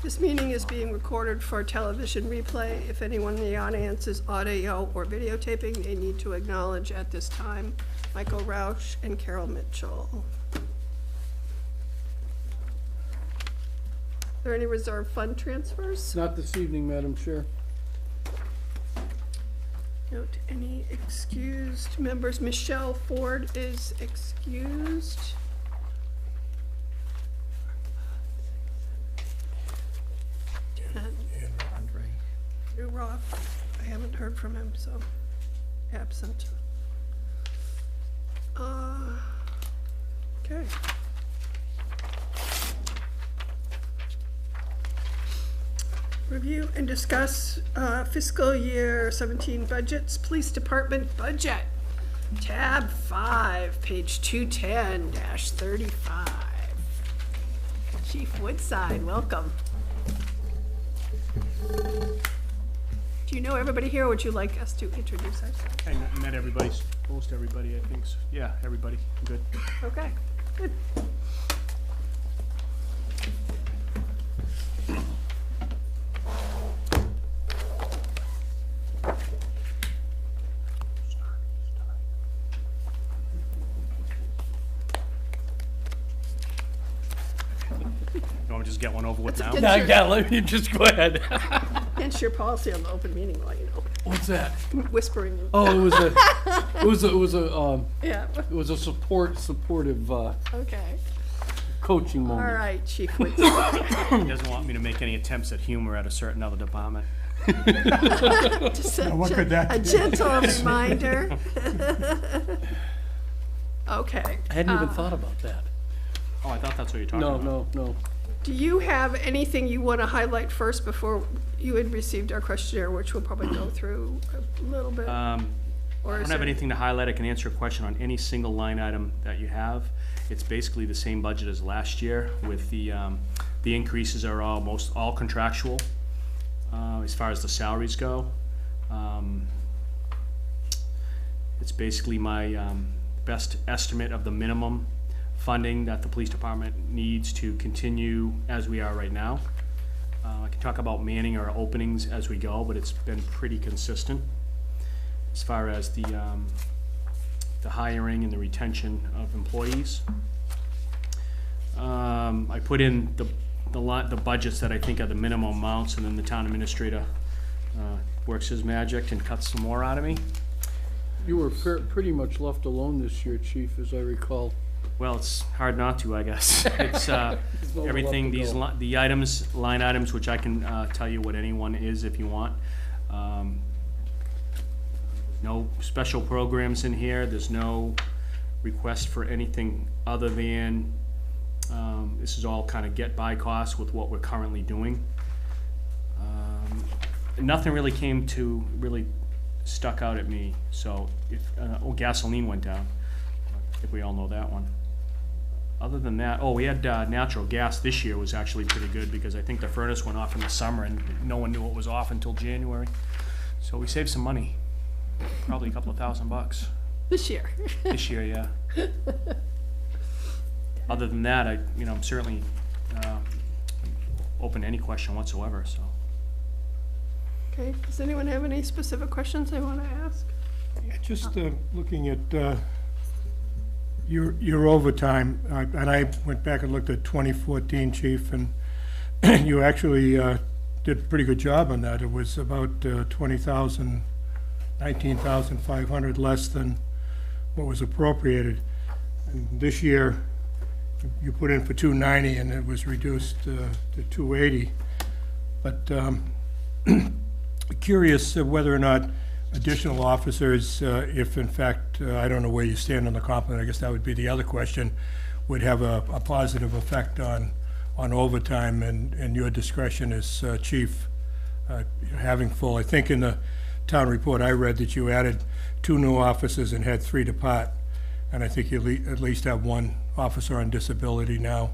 This meeting is being recorded for television replay. If anyone in the audience is audio or videotaping, they need to acknowledge at this time Michael Roush and Carol Mitchell. Are there any reserve fund transfers? Not this evening, Madam Chair. Note any excused members. Michelle Ford is excused. And Drew Roth, I haven't heard from him, so absent. Okay. Review and discuss fiscal year 17 budgets. Police Department budget. Tab 5, page 210-35. Chief Woodside, welcome. Do you know everybody here, or would you like us to introduce ourselves? I met everybody, most everybody, I think. So. Yeah, everybody. Good. Okay, good. You want me to just get one over with now? That's No, Sure. yeah, let me just go ahead. Against your policy on the open meeting law, you know. What's that? Whispering. Oh, it Yeah, was a supportive okay. coaching All moment. right, Chief Woodside. He doesn't want me to make any attempts at humor at a certain other department. Just a, what could that a be? gentle reminder. Okay. I hadn't even thought about that. Oh, I thought that's what you're talking about. No. Do you have anything you want to highlight first before you had received our questionnaire, which we'll probably go through a little bit? I don't have anything to highlight. I can answer a question on any single line item that you have. It's basically the same budget as last year, with the increases are almost all contractual as far as the salaries go. It's basically my best estimate of the minimum funding that the police department needs to continue as we are right now. I can talk about manning our openings as we go, but it's been pretty consistent as far as the hiring and the retention of employees. I put in the budgets that I think are the minimum amounts, and then the town administrator works his magic and cuts some more out of me. You were pretty much left alone this year, Chief, as I recall. Well, it's hard not to, I guess. It's nowhere everything, left to go. the line items, which I can tell you what anyone is if you want. No special programs in here. There's no request for anything other than, this is all kind of get-by costs with what we're currently doing. Nothing really really stuck out at me. So if, gasoline went down. I think we all know that one. Other than that, we had natural gas this year was actually pretty good, because I think the furnace went off in the summer and no one knew it was off until January. So we saved some money, probably a couple of $1,000 This year. this year, yeah. Other than that, I'm certainly open to any question whatsoever. So. Okay, does anyone have any specific questions they want to ask? Yeah, just looking at your overtime, and I went back and looked at 2014, Chief, and you actually did a pretty good job on that. It was about 19,500 less than what was appropriated. And this year, you put in for 290, and it was reduced to 280. But curious whether or not additional officers, if in fact, I don't know where you stand on the complement, I guess that would be the other question, would have a positive effect on overtime and your discretion as chief having full. I think in the town report I read that you added 2 new officers and had 3 depart, and I think you at least have 1 officer on disability now,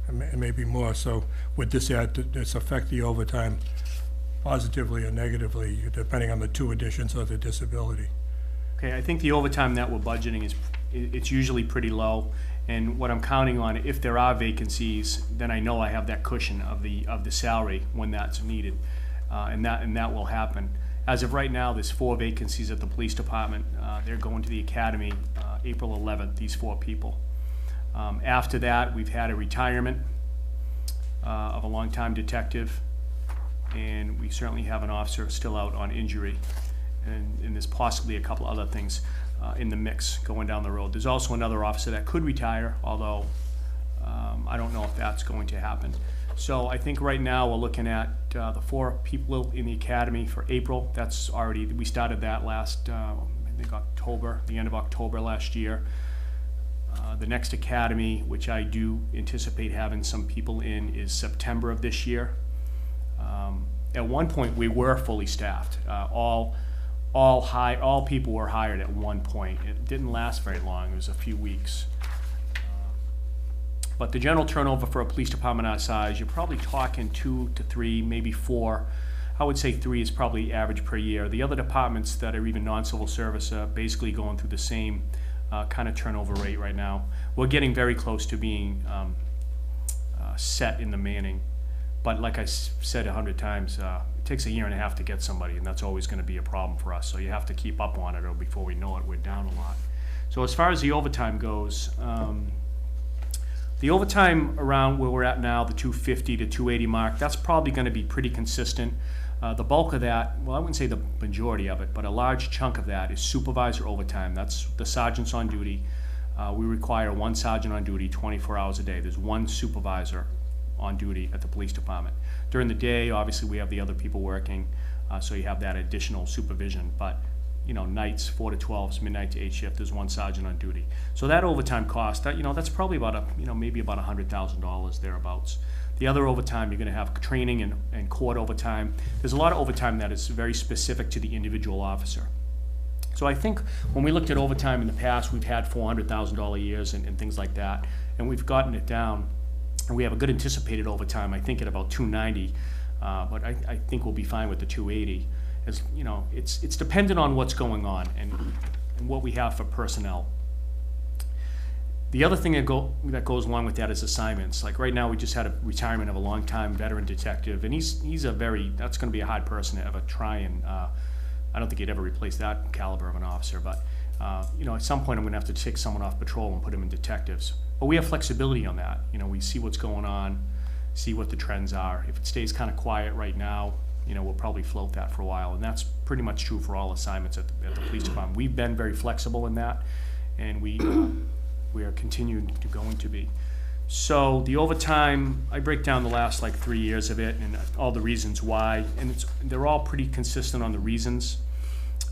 and maybe more. So would this affect the overtime positively or negatively, depending on the 2 additions or the disability? Okay, I think the overtime that we're budgeting it's usually pretty low. And what I'm counting on, if there are vacancies, then I know I have that cushion of the salary when that's needed, and that will happen. As of right now, there's 4 vacancies at the police department. They're going to the academy April 11th. These 4 people. After that, we've had a retirement of a longtime detective, and we certainly have an officer still out on injury, and there's possibly a couple other things in the mix going down the road. There's also another officer that could retire, although I don't know if that's going to happen. So I think right now we're looking at the 4 people in the academy for April. That's already, we started that last, I think October, the end of October last year. The next academy, which I do anticipate having some people in, is September of this year. At one point, we were fully staffed. All people were hired at one point. It didn't last very long. It was a few weeks. But the general turnover for a police department our size, you're probably talking 2 to 3, maybe 4. I would say 3 is probably average per year. The other departments that are even non-civil service are basically going through the same kind of turnover rate right now. We're getting very close to being set in the manning. But like I said 100 times, it takes a year and a half to get somebody, and that's always going to be a problem for us. So you have to keep up on it, or before we know it, we're down a lot. So as far as the overtime goes, the overtime around where we're at now, the 250 to 280 mark, that's probably going to be pretty consistent. The bulk of that, well, I wouldn't say the majority of it, but a large chunk of that is supervisor overtime. That's the sergeants on duty. We require 1 sergeant on duty 24 hours a day. There's 1 supervisor on duty at the police department. During the day, obviously, we have the other people working, so you have that additional supervision. But, you know, nights, 4 to 12, midnight to 8 shift, there's 1 sergeant on duty. So that overtime cost, that, you know, that's probably about maybe about $100,000 thereabouts. The other overtime, you're going to have training and court overtime. There's a lot of overtime that is very specific to the individual officer. So I think when we looked at overtime in the past, we've had $400,000 years and things like that, and we've gotten it down. And we have a good anticipated overtime, I think, at about 290, but I think we'll be fine with the 280. As you know, it's dependent on what's going on and what we have for personnel. The other thing that goes along with that is assignments. Like right now, we just had a retirement of a longtime veteran detective, and that's going to be a hard person to ever try and. I don't think he'd ever replace that caliber of an officer, but you know, at some point I'm going to have to take someone off patrol and put him in detectives. But we have flexibility on that. You know, we see what's going on, see what the trends are. If it stays kind of quiet right now, you know, we'll probably float that for a while, and that's pretty much true for all assignments at the police department. We've been very flexible in that, and we are continuing to going to be. So the overtime, I break down the last like 3 years of it and all the reasons why, and they're all pretty consistent on the reasons.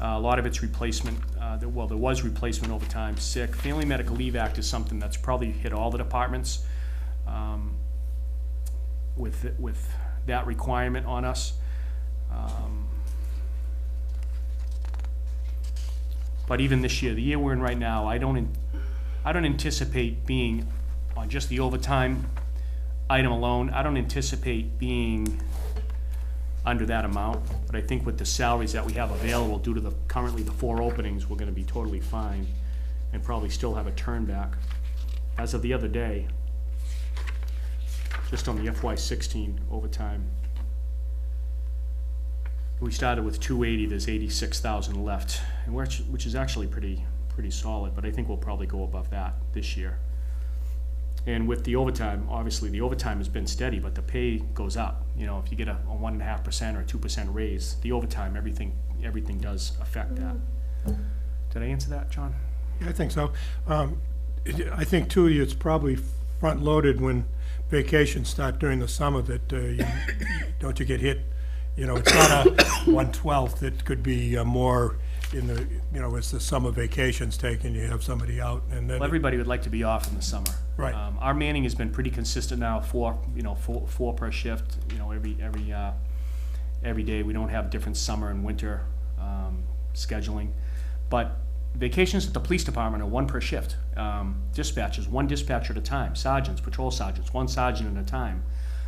A lot of it's replacement. There was replacement overtime, sick. Family Medical Leave Act is something that's probably hit all the departments with that requirement on us. But even this year, the year we're in right now, I don't anticipate being on just the overtime item alone. I don't anticipate being under that amount, but I think with the salaries that we have available due to currently the 4 openings, we're going to be totally fine and probably still have a turn back. As of the other day, just on the FY16 overtime, we started with 280. There's 86,000 left, and which is actually pretty solid. But I think we'll probably go above that this year. And with the overtime, obviously the overtime has been steady, but the pay goes up. You know, if you get a 1.5% or 2% raise, the overtime, everything does affect that. Did I answer that, John? Yeah, I think so. I think too, it's probably front-loaded when vacations start during the summer that don't you get hit. You know, it's not a 1/12. It could be more in the, you know, as the summer vacation's taken, you have somebody out, and then. Well, everybody would like to be off in the summer. Right. Our manning has been pretty consistent now, four per shift. You know, every day. We don't have different summer and winter scheduling, but vacations at the police department are 1 per shift. Dispatchers, 1 dispatcher at a time. Sergeants, patrol sergeants, 1 sergeant at a time.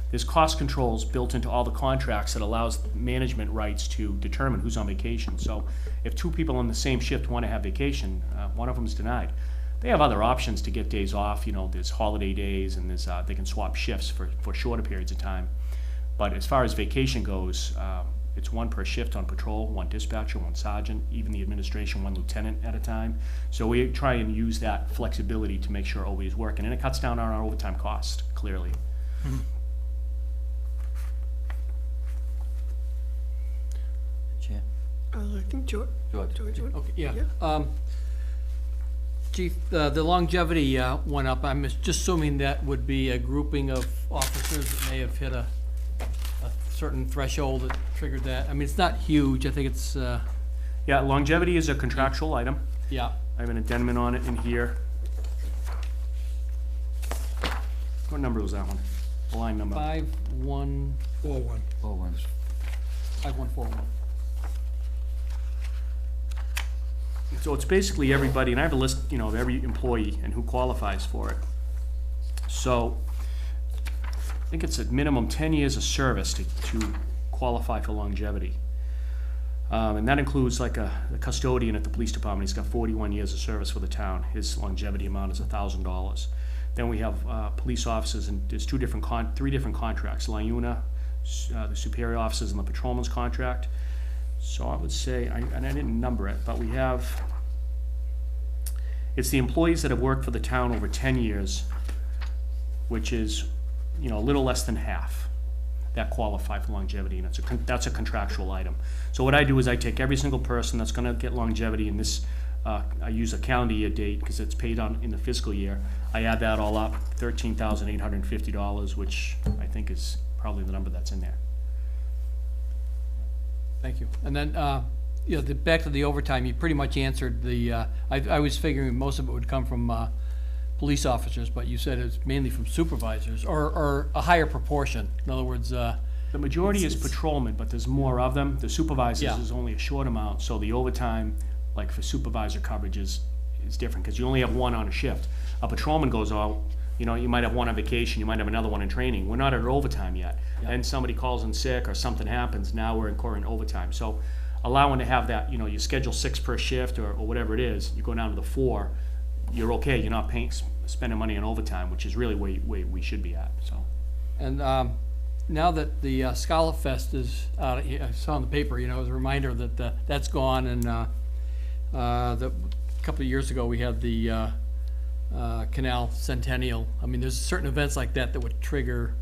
There's cost controls built into all the contracts that allows management rights to determine who's on vacation. So if 2 people on the same shift want to have vacation, one of them is denied. They have other options to get days off, you know, there's holiday days and there's, they can swap shifts for shorter periods of time. But as far as vacation goes, it's one per shift on patrol, one dispatcher, one sergeant, even the administration, one lieutenant at a time. So we try and use that flexibility to make sure it always working, and it cuts down on our overtime cost, clearly. Chair. I think George. George. would- Okay, yeah. Yeah. Chief, the longevity went up. I'm just assuming that would be a grouping of officers that may have hit a certain threshold that triggered that. I mean, it's not huge. I think it's, Yeah, longevity is a contractual item. yeah. I have an addendum on it in here. What number was that one? The line number? 5141. 4-1. 5141. So it's basically everybody, and I have a list, you know, of every employee and who qualifies for it. So I think it's a minimum 10 years of service to qualify for longevity. And that includes like a custodian at the police department. He's got 41 years of service for the town. His longevity amount is $1,000. Then we have police officers, and there's three different contracts: LIUNA, the superior officers, and the patrolman's contract. So I would say, and I didn't number it, but we have, it's the employees that have worked for the town over 10 years, which is, you know, a little less than half that qualify for longevity, and that's a contractual item. So what I do is I take every single person that's gonna get longevity in this, I use a calendar year date because it's paid on in the fiscal year. I add that all up, $13,850, which I think is probably the number that's in there. Thank you. And then, you know, back to the overtime, you pretty much answered the, I was figuring most of it would come from police officers, but you said it's mainly from supervisors, or a higher proportion. In other words, The majority is patrolmen, but there's more of them. The supervisors Yeah. is only a short amount, so the overtime, like for supervisor coverage, is different, because you only have one on a shift. A patrolman goes out, you know, you might have one on vacation, you might have another one in training. We're not at overtime yet. Yeah. And somebody calls in sick or something happens, now we're incurring overtime. So allowing to have that, you know, you schedule 6 per shift or whatever it is, you go down to the 4, you're okay, you're not spending money on overtime, which is really where we should be at, so. and now that the Scholar Fest is out, I saw in the paper, you know, as a reminder that that's gone, and a couple of years ago, we had the Canal Centennial. I mean, there's certain events like that that would trigger,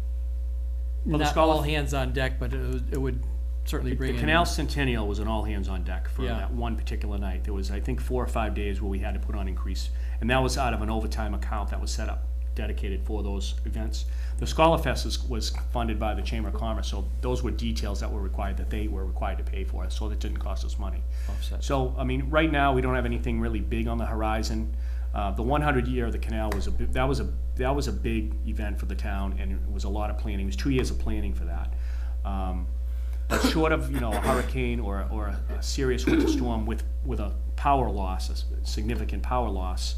Well, the not Scholar- all hands on deck, but it would certainly bring The in. Canal Centennial was an all hands on deck for Yeah. that one particular night. There was, I think, 4 or 5 days where we had to put on increase, and that was out of an overtime account that was set up, dedicated for those events. The Scholar Fest was funded by the Chamber of Commerce, so those were details that were required, that they were required to pay for, so that didn't cost us money. Offset. So, I mean, right now, we don't have anything really big on the horizon. The 100 year of the canal was that was a big event for the town, and it was a lot of planning. It was 2 years of planning for that. But short of, you know, a hurricane or a serious winter storm with a power loss, a significant power loss,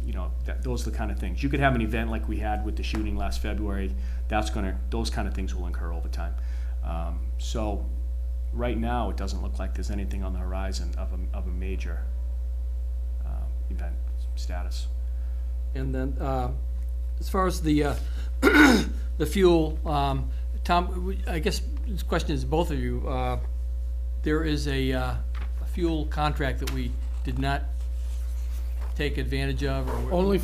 you know, those are the kind of things. You could have an event like we had with the shooting last February. Those kind of things will incur over time. So right now, it doesn't look like there's anything on the horizon of a major event status. And then, as far as the the fuel, Tom, I guess this question is both of you. There is a fuel contract that we did not take advantage of, or Only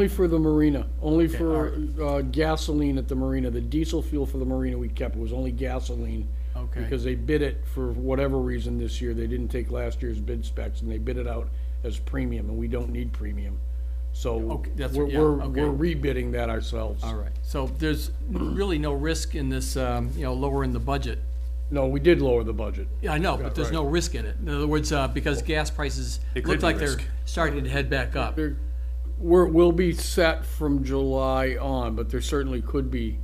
for the marina, only Okay, for gasoline at the marina. The diesel fuel for the marina we kept, it was only gasoline. Okay. Because they bid it for whatever reason this year, they didn't take last year's bid specs, and they bid it out as premium, and we don't need premium. So Okay, that's- we're, yeah, we're okay. we're rebidding that ourselves. All right. So there's really no risk in this, you know, lowering the budget. No, we did lower the budget. Yeah, I know, but there's no risk in it. In other words, because gas prices It could look be like they're risk. starting to head back up. We'll be set from July on, but there certainly could be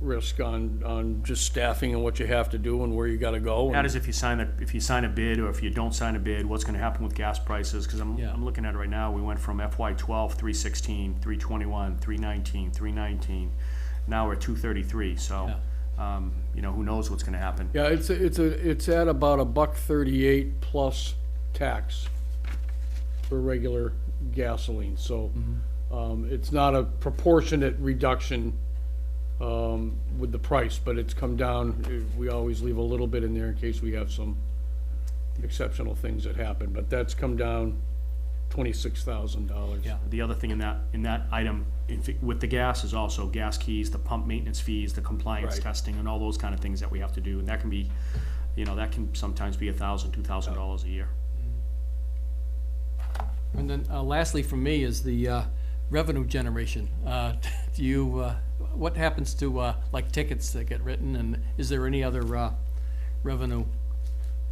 risk on just staffing and what you have to do and where you gotta go. That is if you sign a bid, or if you don't sign a bid, what's gonna happen with gas prices, because Yeah. I'm looking at it right now, we went from FY 12, 316, 321, 319, 319, now we're at 233, so, you know, who knows what's gonna happen. Yeah, it's at about $1.38 plus tax. for regular gasoline, so, it's not a proportionate reduction, with the price, but it's come down. We always leave a little bit in there in case we have some exceptional things that happen, but that's come down $26,000. Yeah, the other thing in that item, with the gas, is also gas keys, the pump maintenance fees, the compliance Right. testing, and all those kind of things that we have to do, and that can be, that can sometimes be $1,000, $2,000 a year. And then lastly for me is the revenue generation. Do you, what happens to like tickets that get written, and is there any other revenue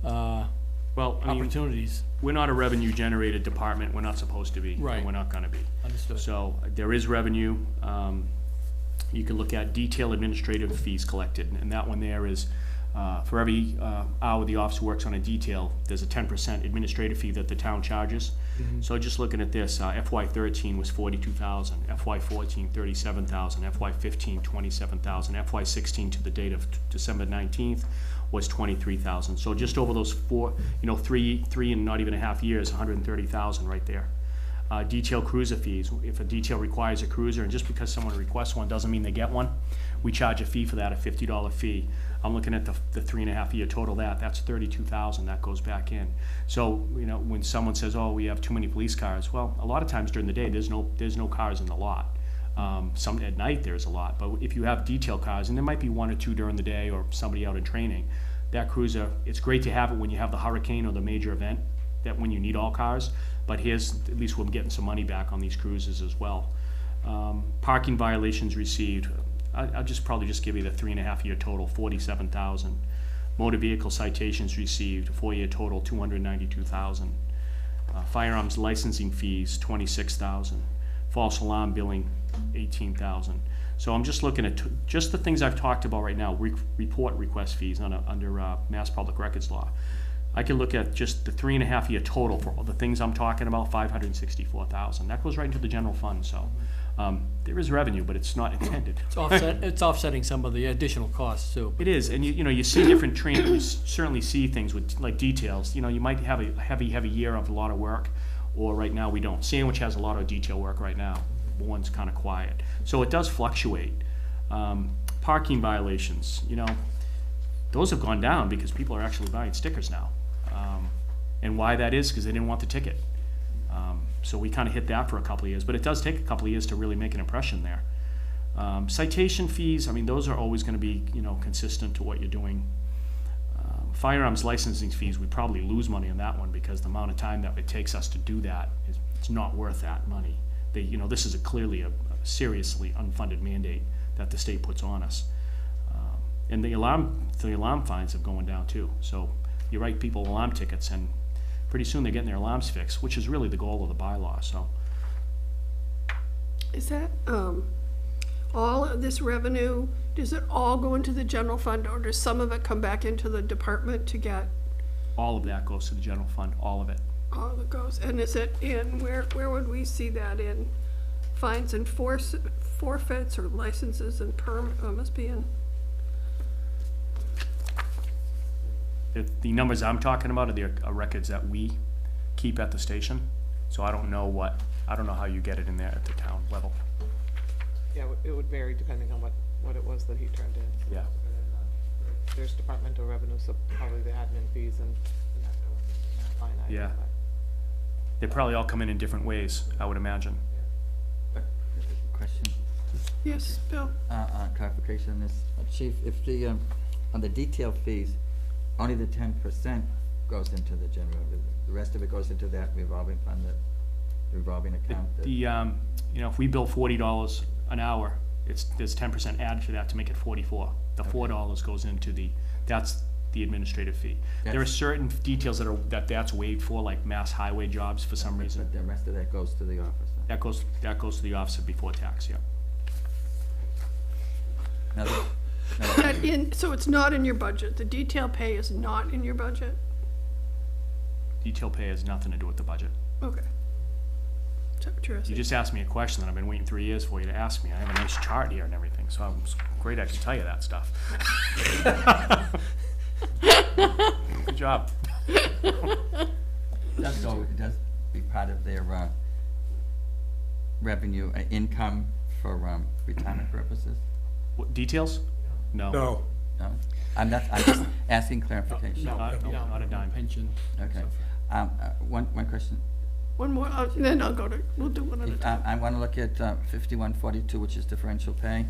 Well, I mean, opportunities? we're not a revenue generated department, we're not supposed to be, Right. and we're not gonna be. Understood. So there is revenue. You can look at detail administrative fees collected, and that one there is, for every hour the officer works on a detail, there's a 10% administrative fee that the town charges. So just looking at this, FY13 was 42,000, FY14 37,000, FY15 27,000, FY16 to the date of December 19th was 23,000. So just over those three and not even a half years, 130,000 right there. Detail cruiser fees, if a detail requires a cruiser, and just because someone requests one doesn't mean they get one, we charge a fee for that, a $50 fee. I'm looking at the 3.5 year total, that's 32,000, that goes back in. So, when someone says, oh, we have too many police cars, well, a lot of times during the day, there's no cars in the lot. Some at night there's a lot, but if you have detail cars, and there might be one or two during the day or somebody out in training, that cruiser, it's great to have it when you have the hurricane or the major event, that when you need all cars, but at least we're getting some money back on these cruises as well. Parking violations received, I'll probably just give you the 3.5 year total, 47,000. Motor vehicle citations received, 4-year total, 292,000. Firearms licensing fees, 26,000. False alarm billing, 18,000. So I'm just looking at just the things I've talked about right now, report request fees under Mass Public Records Law. I can look at just the 3.5 year total for all the things I'm talking about, 564,000. That goes right into the general fund, so there is revenue, but it's not intended. It's offsetting some of the additional costs too. It is, and you see different training, you certainly see things with like details. You might have a heavy year of a lot of work, or right now we don't. Sandwich has a lot of detail work right now. One's kind of quiet. So it does fluctuate. Parking violations, those have gone down because people are actually buying stickers now. And why that is, because they didn't want the ticket. So we kind of hit that for a couple of years, but it does take a couple of years to really make an impression there. Citation fees, those are always going to be, consistent to what you're doing. Firearms licensing fees, we probably lose money on that one because the amount of time that it takes us to do that it's not worth that money. This is clearly a seriously unfunded mandate that the state puts on us. And the alarm fines have gone down too. So you write people alarm tickets, and pretty soon they're getting their alarms fixed, which is really the goal of the bylaw. So Is that, all of this revenue, does it all go into the general fund, or does some of it come back into the department to get all of that goes to the general fund, all of it. all of it goes? And is it in, where would we see that in? Fines and forfeits, or licenses and must be in, The numbers I'm talking about are the records that we keep at the station. So I don't know how you get it in there at the town level. Yeah, it would vary depending on what it was that he turned in. Yeah. There's departmental revenue, so probably the admin fees and that line item. Yeah. They probably all come in different ways, I would imagine. Question, yes, Bill? clarification on this. Chief, if on the detail fees, only the 10% goes into the general, the rest of it goes into that revolving fund, that revolving account? If we bill $40 an hour, there's 10% added to that to make it 44. The $4 goes into that's the administrative fee. There are certain details that's waived for, like mass highway jobs for some reason. But the rest of that goes to the office? That goes to the officer before tax, yeah. Now, So it's not in your budget, the detail pay is not in your budget? Detail pay has nothing to do with the budget. Okay. It's You interesting. just asked me a question that I've been waiting 3 years for you to ask me. I have a nice chart here and everything, so I'm great I can tell you that stuff. Good job. does go, be part of their, revenue, income for, retirement purposes? What, details? No. No, No? I'm just asking clarification. Not a dime. Pension. Okay. One question. One more, then I'll go to, we'll do one at a time. I want to look at 5142, which is differential pay.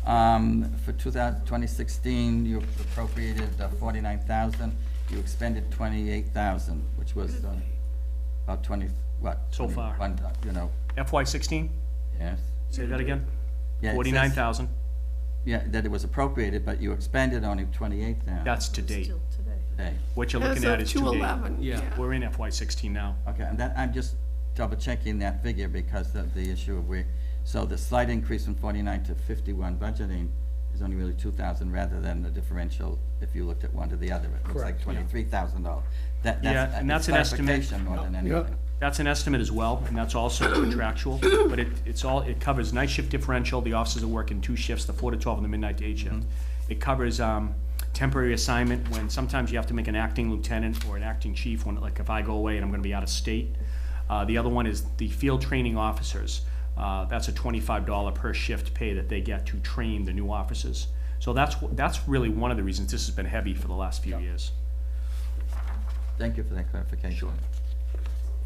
For 2016, you appropriated 49,000. You expended 28,000, which was about 20, what? So far. 21, you know, FY16, yes. say that again? Yeah, it says- 49,000, Yeah, that it was appropriated, but you expended only 28,000. that's to date. Still today. Okay. What you're As looking at of is to date. 2/11, Yeah. yeah. We're in FY 16 now. Okay, and that, I'm just double checking that figure because of the issue of where, so the slight increase from 49 to 51 budgeting is only really 2,000 rather than the differential if you looked at one to the other. It looks like $23,000. Yeah, and that's an estimate. clarification more than anything. That's an estimate as well, and that's also contractual, but it covers night shift differential, the officers are working 2 shifts, the 4 to 12 and the midnight to 8 shift. It covers, temporary assignment, when sometimes you have to make an acting lieutenant or an acting chief, when, like if I go away and I'm gonna be out of state. The other one is the field training officers. That's a $25 per shift pay that they get to train the new officers. So that's really one of the reasons this has been heavy for the last few years. Thank you for that clarification. Sure.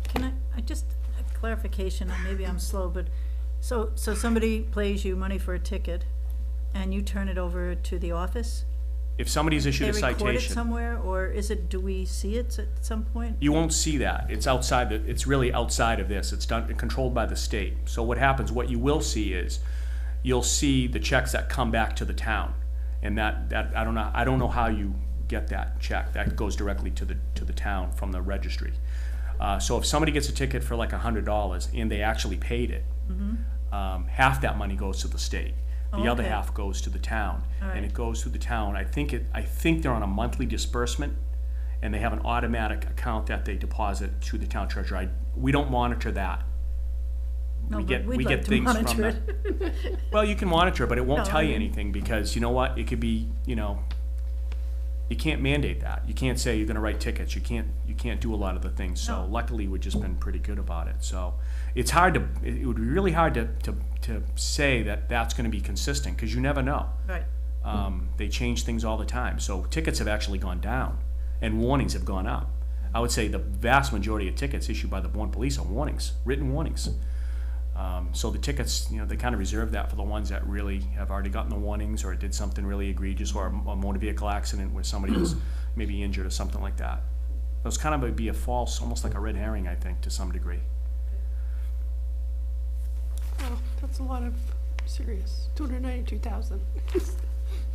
Can I just, a clarification, and maybe I'm slow, but, so somebody pays you money for a ticket, and you turn it over to the office? If somebody's issued a They record it citation, somewhere, or is it, do we see it at some point? you won't see that. It's outside, it's really outside of this. It's done, controlled by the state. So what happens, what you will see is, you'll see the checks that come back to the town. And that, I don't know how you get that check. That goes directly to the town from the registry. So if somebody gets a ticket for like $100 and they actually paid it, half that money goes to the state. The other Okay. half goes to the town, All and right. it goes through the town. I think they're on a monthly disbursement, and they have an automatic account that they deposit to the town treasurer. We don't monitor that. No, We but get we'd like to things from monitor the. it. Well, you can monitor, but it won't No, tell I you mean- anything, because you know what? It could be, you can't mandate that. You can't say you're gonna write tickets. You can't do a lot of the things. So No. luckily, we've just been pretty good about it. So it's hard to, it would be really hard to say that that's gonna be consistent, because you never know. Right, They change things all the time. So tickets have actually gone down, and warnings have gone up. I would say the vast majority of tickets issued by the Bourne Police are warnings, written warnings. So the tickets, they kind of reserve that for the ones that really have already gotten the warnings, or did something really egregious, or a motor vehicle accident where somebody was maybe injured or something like that. Those kind of would be a false, almost like a red herring, I think, to some degree. Oh, that's a lot of serious, 292,000.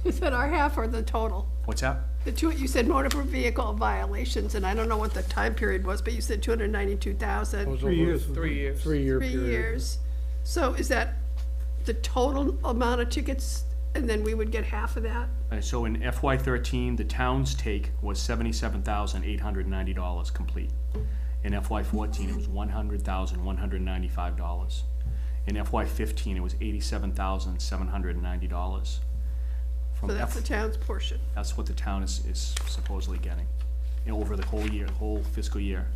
Is that our half or the total? What's that? You said motor vehicle violations, and I don't know what the time period was, but you said 292,000. It was 3 over years. 3 years. 3-year 3 period. years. So is that the total amount of tickets, and then we would get half of that? So in FY 13, the town's take was $77,890 complete. In FY 14, it was $100,195. In FY 15, it was $87,790. So that's the town's portion. That's what the town is supposedly getting, over the whole year, whole fiscal year.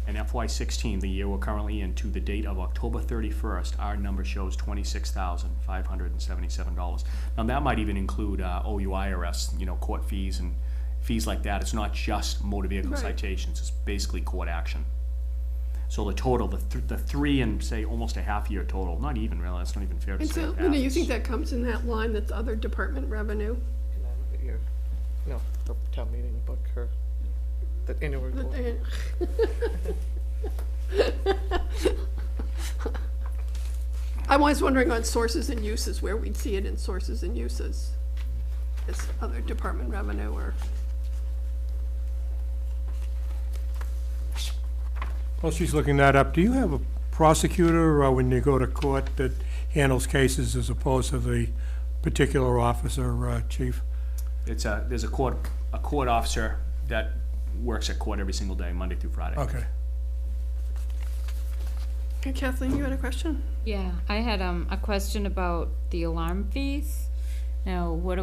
And FY 16, the year we're currently in, to the date of October 31st, our number shows $26,577. Now, that might even include OUIRS, court fees and fees like that. It's not just motor vehicle Right. citations, it's basically court action. So the total, the 3 and say almost a half year total, not even really, that's not even fair to And say. so, half. you think that comes in that line that's other department revenue? Can I look at your, no, the town meeting book, or the annual report? I was wondering on sources and uses, where we'd see it in sources and uses. As other department revenue or, While she's looking that up, do you have a prosecutor when you go to court that handles cases as opposed to the particular officer, chief? There's a court officer that works at court every single day, Monday through Friday. Okay. Okay, Kathleen, you had a question? Yeah, I had a question about the alarm fees. Now, what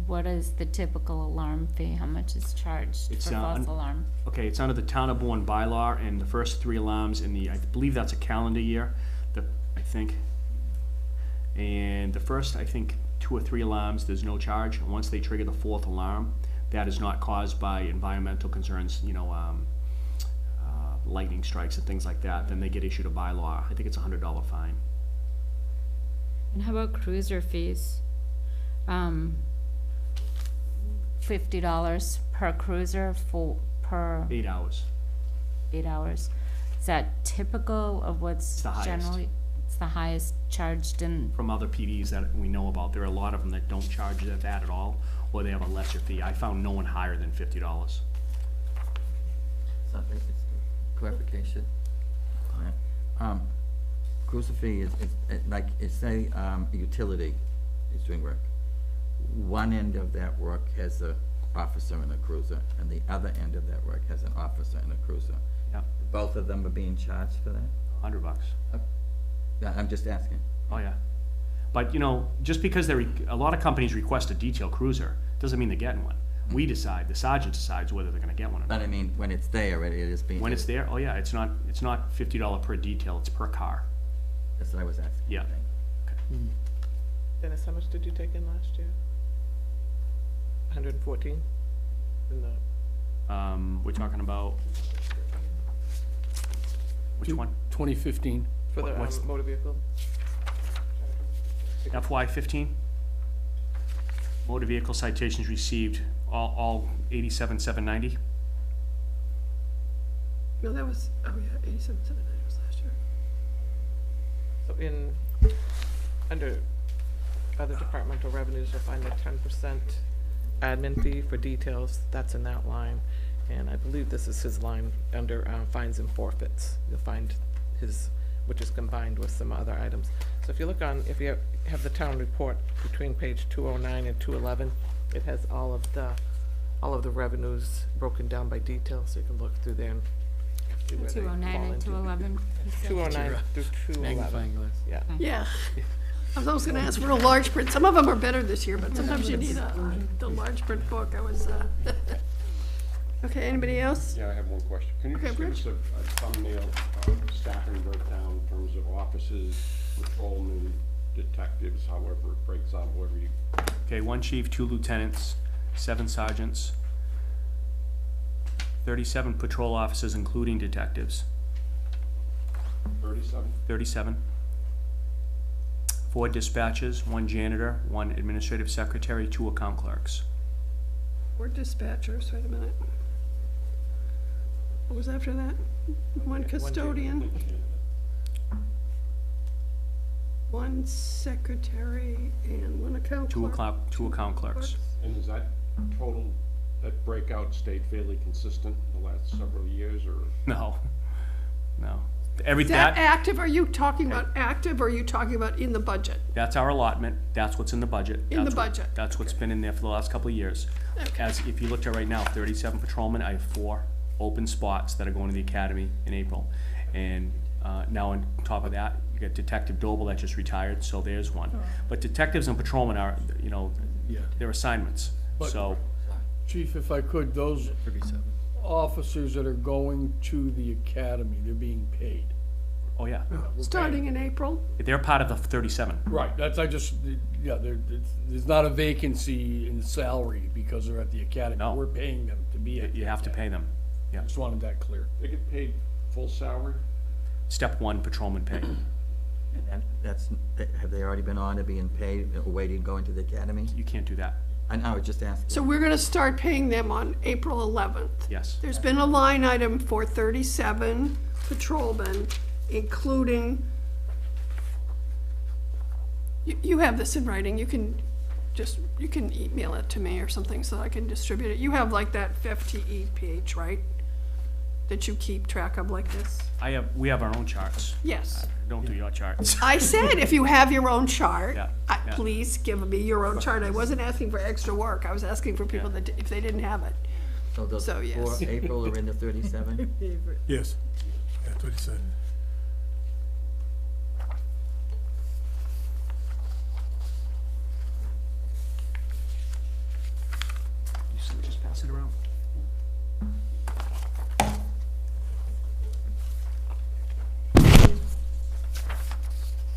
what is the typical alarm fee? How much is charged It's, for false un- alarm? Okay, it's under the Town of Bourne bylaw, and the first 3 alarms in the, I believe that's a calendar year, I think. And the first, I think, 2 or 3 alarms, there's no charge, and once they trigger the 4th alarm, that is not caused by environmental concerns, lightning strikes and things like that, then they get issued a bylaw. I think it's a $100 fine. And how about cruiser fees? $50 per cruiser per 8 hours. 8 hours. Is that typical of what's the highest. generally? It's the highest charged in, From other PDs that we know about, there are a lot of them that don't charge that at all, or they have a lesser fee. I found no one higher than $50. So it's clarification. Cruiser fee is like, it's say, a utility is doing work. One end of that work has a officer and a cruiser, and the other end of that work has an officer and a cruiser. Yeah, Both of them are being charged for that? $100. Yeah, I'm just asking. Oh, yeah. But, just because a lot of companies request a detail cruiser, doesn't mean they're getting one. We decide, the sergeant decides whether they're gonna get one or But not. I mean, when it's there, it is being. When it's there, oh yeah, it's not $50 per detail, it's per car. That's what I was asking. Yeah. Dennis, how much did you take in last year? 114? In the, We're talking about, which one? 2015. for the What's- motor vehicle? FY 15? Motor vehicle citations received, all 87,790. No, that was, oh yeah, 8779 was last year. So under other departmental revenues, you'll find the 10% admin fee for details, that's in that line. And I believe this is his line under fines and forfeits. You'll find his, which is combined with some other items. So if you look on, if you have the town report between page 209 and 211, it has all of the revenues broken down by detail, so you can look through there and see where they fall 209 and into. 211? 209 through 211, Magnifying glass. yeah. Yeah. I was gonna ask for a large print. Some of them are better this year, but sometimes you need the large print book. Okay, anybody else? Yeah, I have one question. Can you Okay, just give Rich? us a thumbnail staffing breakdown in terms of officers, patrolmen, detectives, however it breaks out, whatever you, Okay, 1 chief, 2 lieutenants, 7 sergeants, 37 patrol officers, including detectives, 37? 37. 4 dispatchers, 1 janitor, 1 administrative secretary, 2 account clerks. We're dispatchers, wait a minute. What was after that? One custodian, 1 secretary, and 1 account clerk. 2 account clerks. And is that total, that breakout stayed fairly consistent the last several years, or? No. Is that active? Are you talking about active, or are you talking about in the budget? That's our allotment, that's what's in the budget. In the That's what- budget, That's what's been in there for the last couple of years. Okay. As, if you looked at right now, 37 patrolmen, I have 4 open spots that are going to the academy in April. And, now on top of that, you got Detective Doble that just retired, so there's one. But detectives and patrolmen are, Yeah. they're assignments, But- so. Chief, if I could, those 37. officers that are going to the academy, they're being paid. Oh, yeah. starting in April. They're part of the 37. Right, there's not a vacancy in salary because they're at the academy. No. We're paying them to be at the You have to pay them. Yeah. Just wanted that clear. They get paid full salary? Step 1, patrolman pay. And have they already been on to being paid, or waiting to go into the academy? You can't do that. I was just asking. So we're gonna start paying them on April 11th. Yes. There's been a line item for 37 patrolmen, including, you have this in writing, you can email it to me or something so I can distribute it. You have like that FTE page, right? That you keep track of like this? We have our own charts. Yes. Don't do your charts. I said if you have your own chart, Yeah, yeah. please give me your own chart. I wasn't asking for extra work. I was asking for people Yeah. that, if they didn't have it. So those So, yes. 4 April are in the 37? Yes, yeah, that's what he said.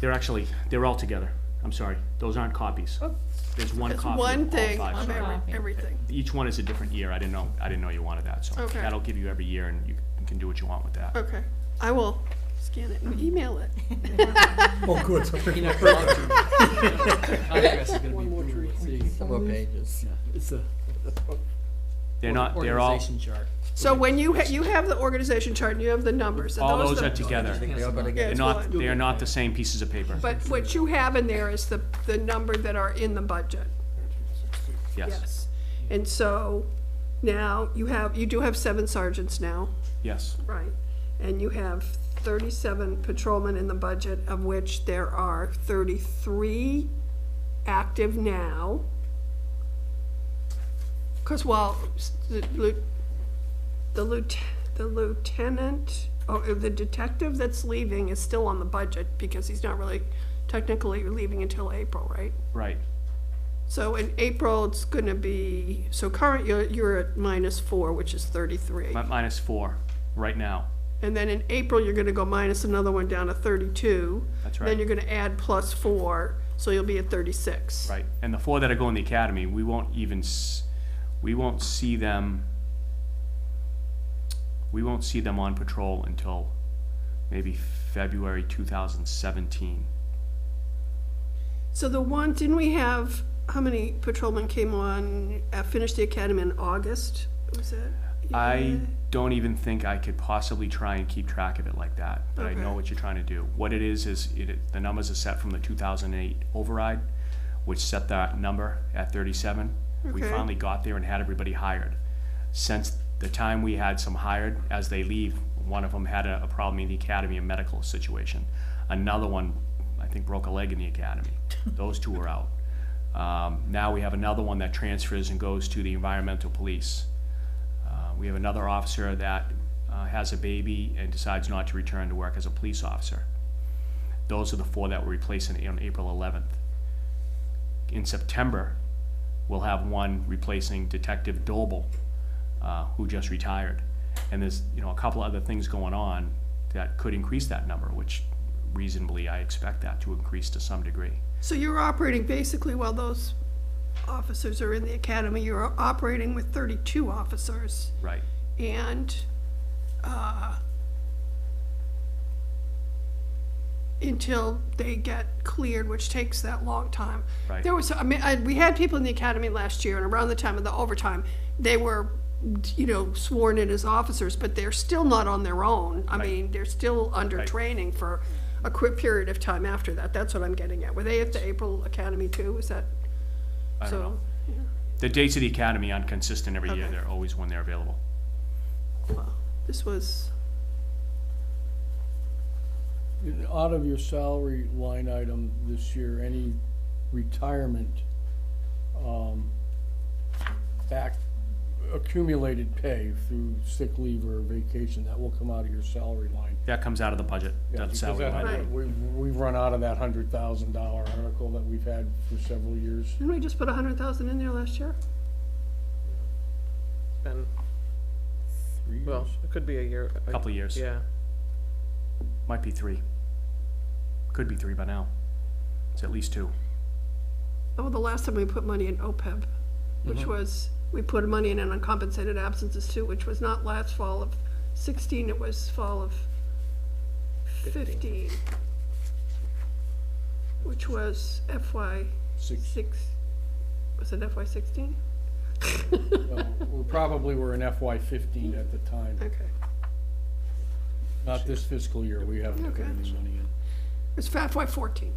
They're all together. I'm sorry, those aren't copies. There's one It's copy one of all thing five. of sorry. everything. Each one is a different year. I didn't know you wanted that, so Okay. that'll give you every year, and you can do what you want with that. Okay, I will scan it and email it. Oh, good. You know, contrast is gonna be brutal. Let's see. Some more pages. It's a They're all, organization chart. So when you have the organization chart and you have the numbers, and all those the- are together. They all gotta Yeah, get, it's They one. are not the same pieces of paper. But what you have in there is the number that are in the budget. Yes, And so now you do have 7 sergeants now, yes, right? And you have 37 patrolmen in the budget, of which there are 33 active now. Because while the lieutenant, or the detective that's leaving is still on the budget because he's not really technically leaving until April, right? right. So in April, it's gonna be, so current, you're at -4, which is 33. Minus 4 right now. And then in April, you're gonna go minus another one down to 32. That's Then right. you're gonna add +4, so you'll be at 36. Right, and the 4 that are going to the academy, we won't see them on patrol until maybe February 2017. So didn't we have, how many patrolmen came on, finished the academy in August, was it? I Yeah. don't even think I could possibly try and keep track of it like that, but I know Okay. what you're trying to do. What it is the numbers are set from the 2008 override, which set that number at 37. We Okay. finally got there and had everybody hired. Since the time we had some hired, as they leave, one of them had a problem in the academy, a medical situation. Another one, I think, broke a leg in the academy. Those 2 are out. Now we have another one that transfers and goes to the environmental police. We have another officer that has a baby and decides not to return to work as a police officer. Those are the 4 that we're replacing on April 11th. In September, we'll have one replacing Detective Doble, who just retired. And there's, a couple other things going on that could increase that number, which reasonably I expect that to increase to some degree. So you're operating basically while those officers are in the academy, you're operating with 32 officers. Right. And, until they get cleared, which takes that long time. Right. There was, we had people in the academy last year, and around the time of the overtime, they were, sworn in as officers, but they're still not on their own. I Right. mean, they're still under Right. training for a quick period of time after that. That's what I'm getting at. Were they at the April Academy too? Is that? I don't know. So, The dates of the academy aren't consistent every year. Okay. They're always when they're available. well, this was, Out of your salary line item this year, any retirement, back accumulated pay through sick leave or vacation, that will come out of your salary line. That comes out of the budget. Yeah, That's because salary that- line. We've run out of that $100,000 article that we've had for several years. didn't we just put 100,000 in there last year? And, 3 years. well, it could be a year. Couple of years. Yeah. Might be 3. Could be 3 by now. It's at least 2. Oh, the last time we put money in OPEB, which was, we put money in uncompensated absences too, which was not last fall of 16, it was fall of 15. Which was FY six, was it FY 16? We probably were in FY15 at the time, Okay. not this fiscal year, we haven't put Okay. any money in. It was FY 14.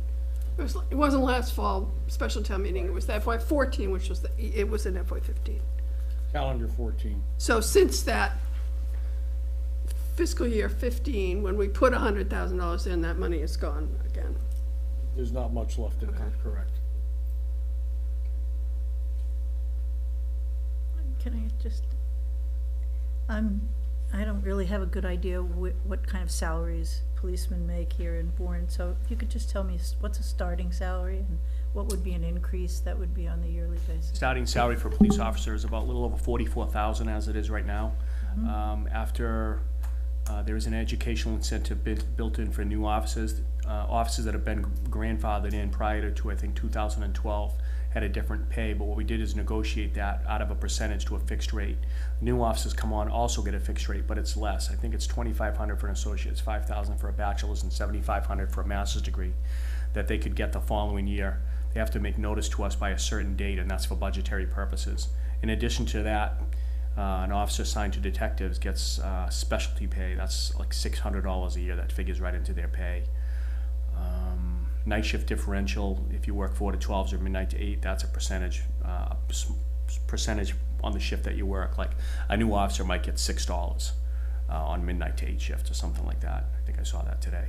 It wasn't last fall special town meeting, it was the FY 14, which was it was in FY 15. Calendar 14. So since that fiscal year 15, when we put $100,000 in, that money is gone again. There's not much left in that, Okay. correct. Can I just, I don't really have a good idea what kind of salaries policemen make here in Bourne, so if you could just tell me what's a starting salary and what would be an increase that would be on the yearly basis? Starting salary for a police officer is about a little over 44,000 as it is right now. After there is an educational incentive built in for new officers, officers that have been grandfathered in prior to, I think, 2012 had a different pay, but what we did is negotiate that out of a percentage to a fixed rate. New officers come on, also get a fixed rate, but it's less. I think it's $2,500 for an associate's, $5,000 for a bachelor's, and $7,500 for a master's degree that they could get the following year. They have to make notice to us by a certain date, and that's for budgetary purposes. In addition to that, an officer assigned to detectives gets specialty pay. That's like $600 a year. That figures right into their pay. Night shift differential, if you work 4 to 12s or midnight to 8, that's a percentage on the shift that you work. Like a new officer might get $6 on midnight to 8 shift or something like that. I think I saw that today.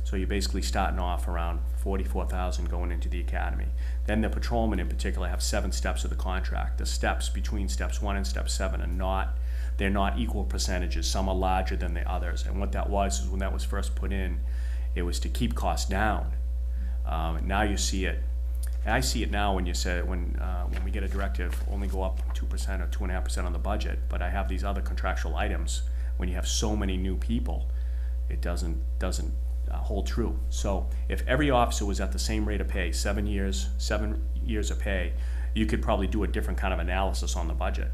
So you're basically starting off around $44,000 going into the academy. Then the patrolmen in particular have 7 steps of the contract. The steps between steps 1 and step 7 are not, they're not equal percentages. Some are larger than the others. And what that was is when that was first put in, it was to keep costs down. Now you see it, and I see it now when you say, when we get a directive, only go up 2% or 2.5% on the budget, but I have these other contractual items. When you have so many new people, it doesn't hold true. So if every officer was at the same rate of pay, 7 years of pay, you could probably do a different kind of analysis on the budget.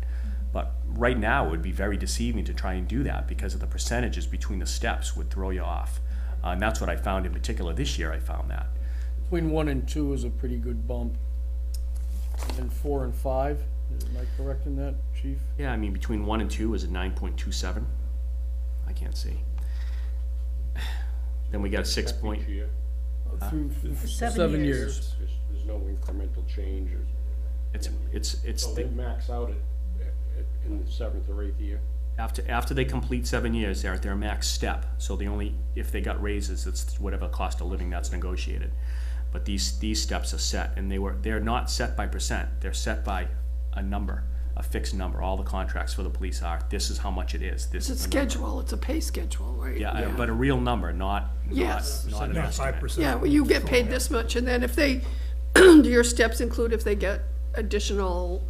But right now, it would be very deceiving to try and do that because of the percentages between the steps would throw you off. And that's what I found in particular this year. I found that. Between 1 and 2 is a pretty good bump. And 4 and 5, am I correct in that, Chief? Yeah, I mean, between 1 and 2 is a 9.27. I can't see. Then we got a 6 point. Each year. Through 7 years. There's no incremental change. It's So they max out in the 7th or 8th year. after they complete 7 years, they're at their max step. So they only, if they got raises, it's whatever cost of living that's negotiated. But these steps are set, and they're not set by percent. They're set by a number, a fixed number. All the contracts for the police are, this is how much it is. This It's a is the number. schedule, it's a pay schedule, right? Yeah, but a real number, not Yes. not an Not estimate. 5%. Yeah, well, you get paid this much, and then if they, do your steps include if they get additional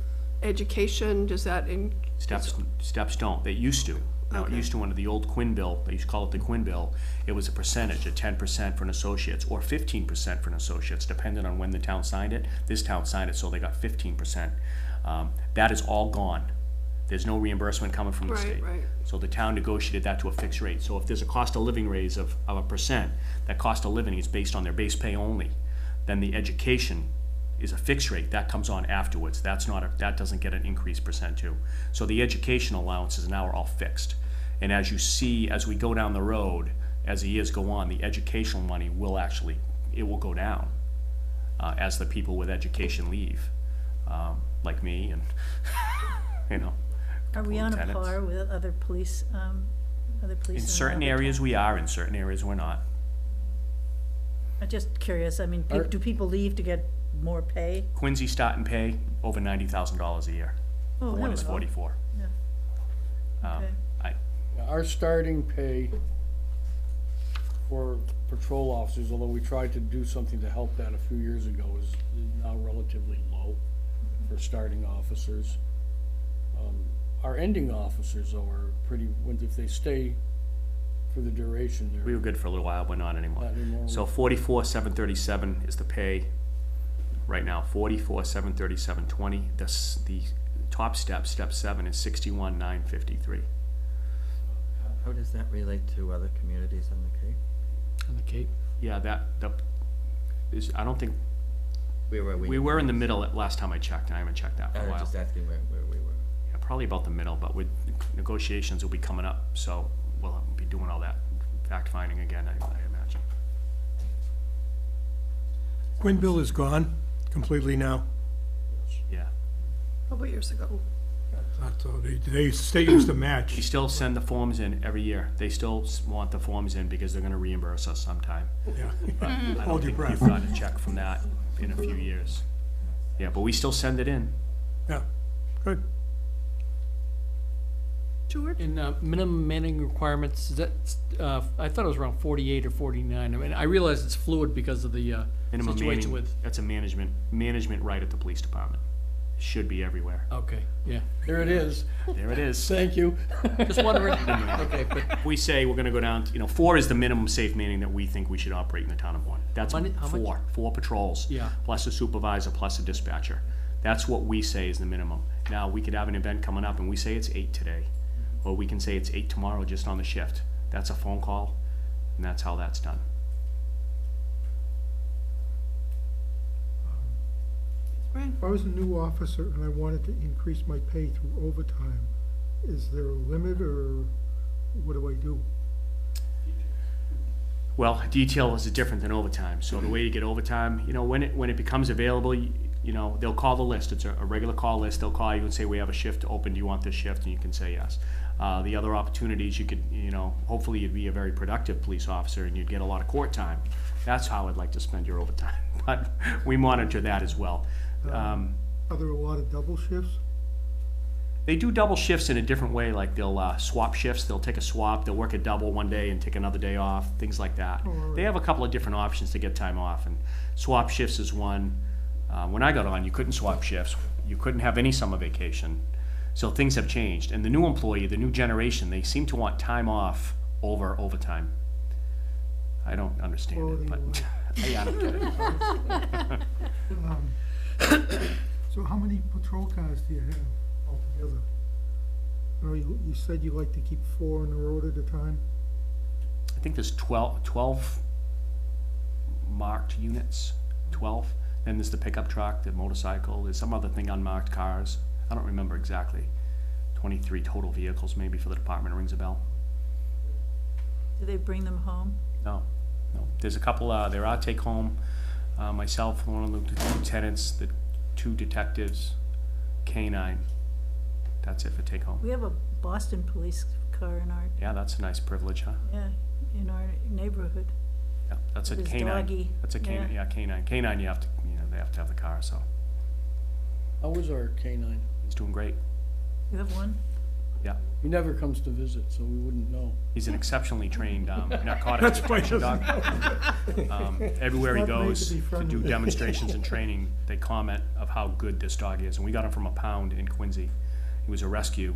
education, does that in? Steps don't. They used to. Now, it Okay. used to under the old Quinn bill, they used to call it the Quinn bill, it was a percentage, a 10% for an associate's, or 15% for an associate's, depending on when the town signed it. This town signed it, so they got 15%. That is all gone. There's no reimbursement coming from the Right, state. right. So the town negotiated that to a fixed rate. So if there's a cost of living raise of a percent, that cost of living is based on their base pay only. Then the education is a fixed rate, that comes on afterwards. That doesn't get an increased percent too. So the education allowances now are all fixed. And as you see, as we go down the road, as the years go on, the educational money will actually, it will go down as the people with education leave, like me and, you know. Are we on a lieutenants. par with other police, In certain areas we are, in certain areas we're not. I'm just curious, I mean, do people leave to get more pay? Quincy starting pay over $90,000 a year. Oh, The one there is we go. 44. Yeah. Okay. Our starting pay for patrol officers, although we tried to do something to help that a few years ago, is now relatively low for starting officers. Our ending officers, though, are pretty, if they stay for the duration, We they're were good for a little while, but not anymore. not anymore. So 44,737 is the pay right now. 44,737.20. The top step, step 7, is 61,953. How does that relate to other communities on the Cape? On the Cape. Yeah, I don't think, We we were in the middle at last time I checked, and I haven't checked that for I a was while. just asking where we were. Yeah, probably about the middle, but with negotiations will be coming up, so we'll be doing all that fact-finding again, I imagine. Quinn bill is gone completely now. Yeah. A couple years ago. Thought so. They state used to match. We still send the forms in every year. They still want the forms in because they're gonna reimburse us sometime. Yeah. But I don't Hold your think breath. we've got a check from that in a few years. Yeah, but we still send it in. Yeah, good. George? In minimum manning requirements, is that, I thought it was around 48 or 49. I mean, I realize it's fluid because of the Minimum situation manning, with, that's a management right at the police department. should be everywhere. Okay, yeah, there it is. There it is. Thank you. Just wondering, okay, but We say we're gonna go down to, 4 is the minimum safe manning that we think we should operate in the town of Bourne. That's How much? four patrols. Yeah. Plus a supervisor, plus a dispatcher. That's what we say is the minimum. Now, we could have an event coming up and we say it's 8 today, or we can say it's 8 tomorrow just on the shift. That's a phone call, and that's how that's done. If I was a new officer and I wanted to increase my pay through overtime, is there a limit or what do I do? Well, detail is different than overtime. So the way you get overtime, when it becomes available, they'll call the list. It's a regular call list. They'll call you and say, we have a shift open. Do you want this shift? And you can say yes. The other opportunities, you could, hopefully you'd be a very productive police officer and you'd get a lot of court time. That's how I'd like to spend your overtime. But we monitor that as well. Are there a lot of double shifts? They do double shifts in a different way, like they'll swap shifts. They'll take a swap, they'll work a double one day and take another day off, things like that. Oh, all right. They have a couple of different options to get time off, and swap shifts is one. When I got on, you couldn't swap shifts. You couldn't have any summer vacation. So things have changed. And the new employee, the new generation, they seem to want time off over overtime. I don't understand it, but I don't get it. So how many patrol cars do you have altogether? I know you said you like to keep 4 on the road at a time? I think there's 12 marked units, 12. Then there's the pickup truck, the motorcycle, there's some other thing, unmarked cars. I don't remember exactly. 23 total vehicles maybe for the department, rings a bell. Do they bring them home? No. There's a couple, there are take home, myself, one of the lieutenants, the 2 detectives, K-9. That's it for take home. We have a Boston police car in our, Yeah, that's a nice privilege, huh? yeah, in our neighborhood. Yeah, that's a With his K-9. doggy, That's a K-9, yeah, K-9. K-9, you have to, they have to have the car, so How was our K-9? he's doing great. You have one? Yeah. He never comes to visit, so we wouldn't know. He's an exceptionally trained narcotics protection dog. Everywhere he Not made goes to be to friendly. do demonstrations and training, they comment of how good this dog is. And we got him from a pound in Quincy. He was a rescue,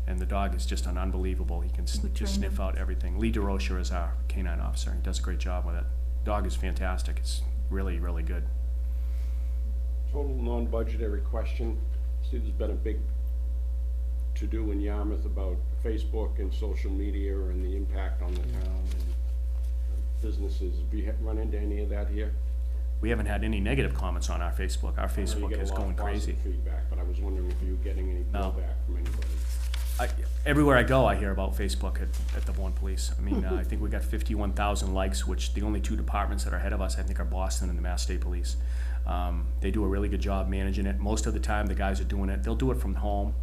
and the dog is just an unbelievable. He can Who just trained sniff him? out everything. Lee DeRocher is our canine officer. He does a great job with it. Dog is fantastic. It's really, really good. Total non-budgetary question. See, there's been a big to-do in Yarmouth about Facebook and social media and the impact on the town and businesses. Have you run into any of that here? We haven't had any negative comments on our Facebook. Our I know you Facebook get a is lot of going crazy. positive feedback, but I was wondering if you were getting any No. blowback from anybody. Everywhere I go, I hear about Facebook at the Bourne Police. I mean, I think we got 51,000 likes, which the only 2 departments that are ahead of us, I think, are Boston and the Mass State Police. They do a really good job managing it. Most of the time, the guys are doing it. They'll do it from home,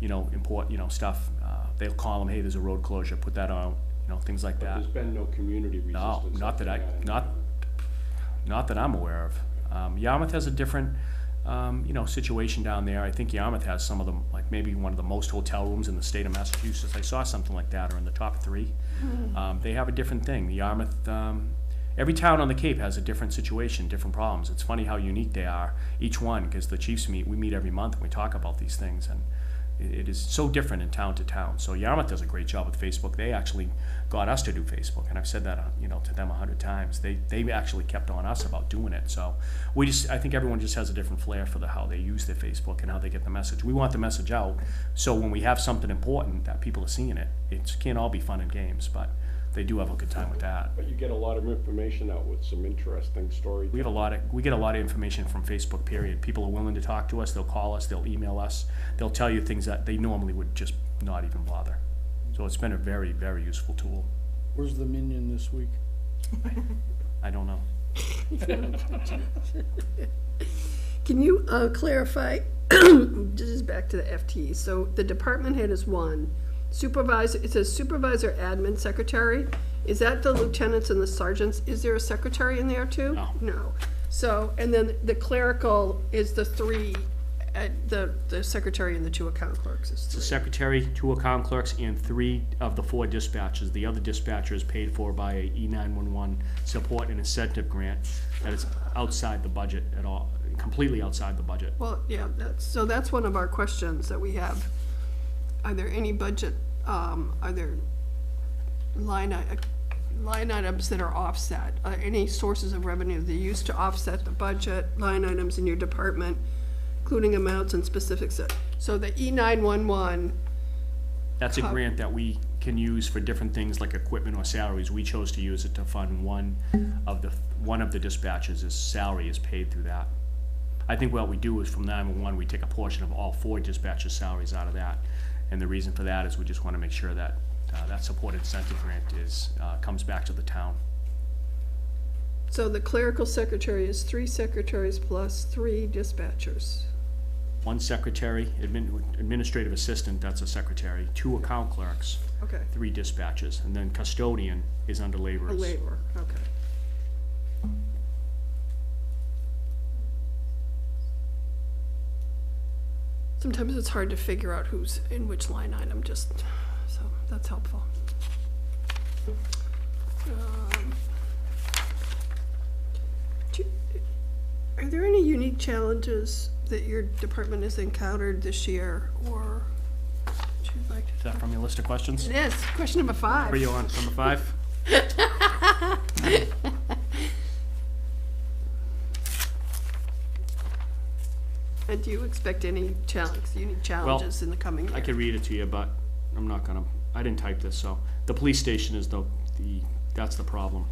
import, stuff. They'll call them, hey, there's a road closure, put that on, things like But that. there's been no community No, resistance. not that up to not that I'm aware of. Yarmouth has a different, situation down there. I think Yarmouth has some of them, like maybe one of the most hotel rooms in the state of Massachusetts. I saw something like that, or in the top 3. They have a different thing. Yarmouth, every town on the Cape has a different situation, different problems. It's funny how unique they are, each one, because the chiefs we meet every month and we talk about these things, and it is so different in town to town. So Yarmouth does a great job with Facebook. They actually got us to do Facebook, and I've said that to them 100 times. They actually kept on us about doing it. So I think everyone just has a different flair for how they use their Facebook and how they get the message. We want the message out, so when we have something important that people are seeing it can't all be fun and games, but they do have a good time with that. But you get a lot of information out with some interesting stories. We get a lot of information from Facebook, period. People are willing to talk to us, they'll call us, they'll email us, they'll tell you things that they normally would just not even bother. So it's been a very, very useful tool. Where's the minion this week? I don't know. Can you clarify, this is back to the FTE, so the department head is 1, supervisor, it says supervisor, admin, secretary, is that the lieutenants and the sergeants? Is there a secretary in there too? No. No. So, and then the clerical is the 3, the secretary and the 2 account clerks is The 3. secretary, 2 account clerks, and 3 of the 4 dispatchers. The other dispatcher is paid for by a E911 support and incentive grant that is outside the budget at all, completely outside the budget. Well, yeah, that's one of our questions that we have. Are there any budget, are there line items that are offset? Any sources of revenue that are used to offset the budget, line items in your department, including amounts and specifics? So the E911, That's a grant that we can use for different things like equipment or salaries. We chose to use it to fund one of the dispatchers, his salary is paid through that. I think what we do is from 911, we take a portion of all 4 dispatchers' salaries out of that. And the reason for that is we just want to make sure that that support incentive grant comes back to the town. so the clerical secretary is 3 secretaries plus 3 dispatchers. 1 secretary, administrative assistant, that's a secretary, 2 account clerks, Okay, 3 dispatchers, and then custodian is under a laborers. laborer, okay. Sometimes it's hard to figure out who's in which line item, so that's helpful. Are there any unique challenges that your department has encountered this year, or would you like to? Is that from your list of questions? It is, question number 5. Where are you on, number 5? And do you expect any unique challenges in the coming year? I could read it to you, but I'm not gonna, I didn't type this, so. The police station is that's the problem.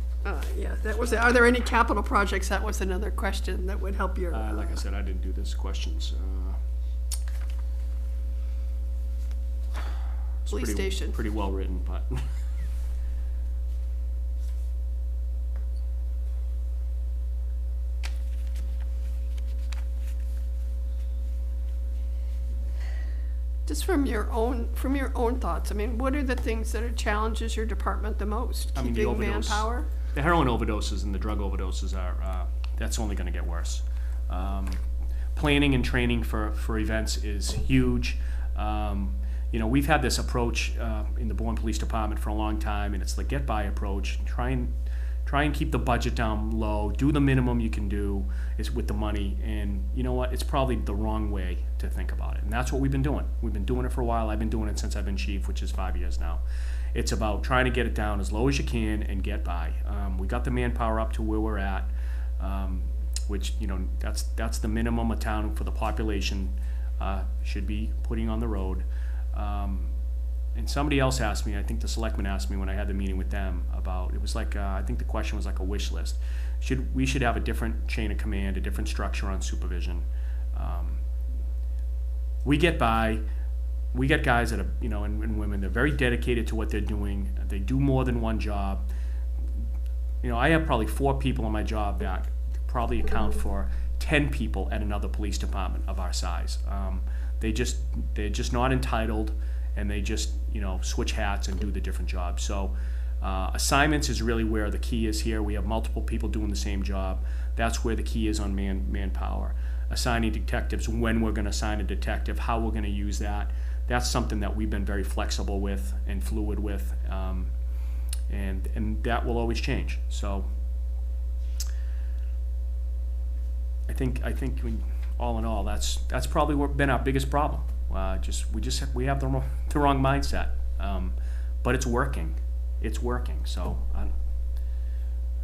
Yeah, are there any capital projects? That was another question that would help your. Like I said, I didn't do this questions. It's Police station. Pretty well written, but. Just from your own thoughts, I mean, what are the things that challenges your department the most? I mean, the Keeping overdose. manpower? The heroin overdoses and the drug overdoses are, that's only gonna get worse. Planning and training for events is huge. You know, we've had this approach in the Bourne Police Department for a long time, and it's the get-by approach. Try and keep the budget down low, do the minimum you can do is with the money, and you know what, it's probably the wrong way to think about it. And that's what we've been doing. We've been doing it for a while. I've been doing it since I've been chief, which is 5 years now. It's about trying to get it down as low as you can and get by. We got the manpower up to where we're at, which, you know, that's the minimum a town for the population should be putting on the road. And somebody else asked me, I think the selectman asked me when I had the meeting with them about, it was like, I think the question was like a wish list. We should have a different chain of command, a different structure on supervision. We get by, we get guys that are, you know, and women, they're very dedicated to what they're doing. They do more than one job. You know, I have probably 4 people on my job that probably account for 10 people at another police department of our size. They're just not entitled, and they just, you know, switch hats and do the different jobs. So assignments is really where the key is here. We have multiple people doing the same job. That's where the key is on manpower. Assigning detectives, when we're gonna assign a detective, how we're gonna use that. That's something that we've been very flexible with and fluid with, and that will always change. So I think all in all, that's probably been our biggest problem. We have the wrong mindset, but it's working. It's working. So I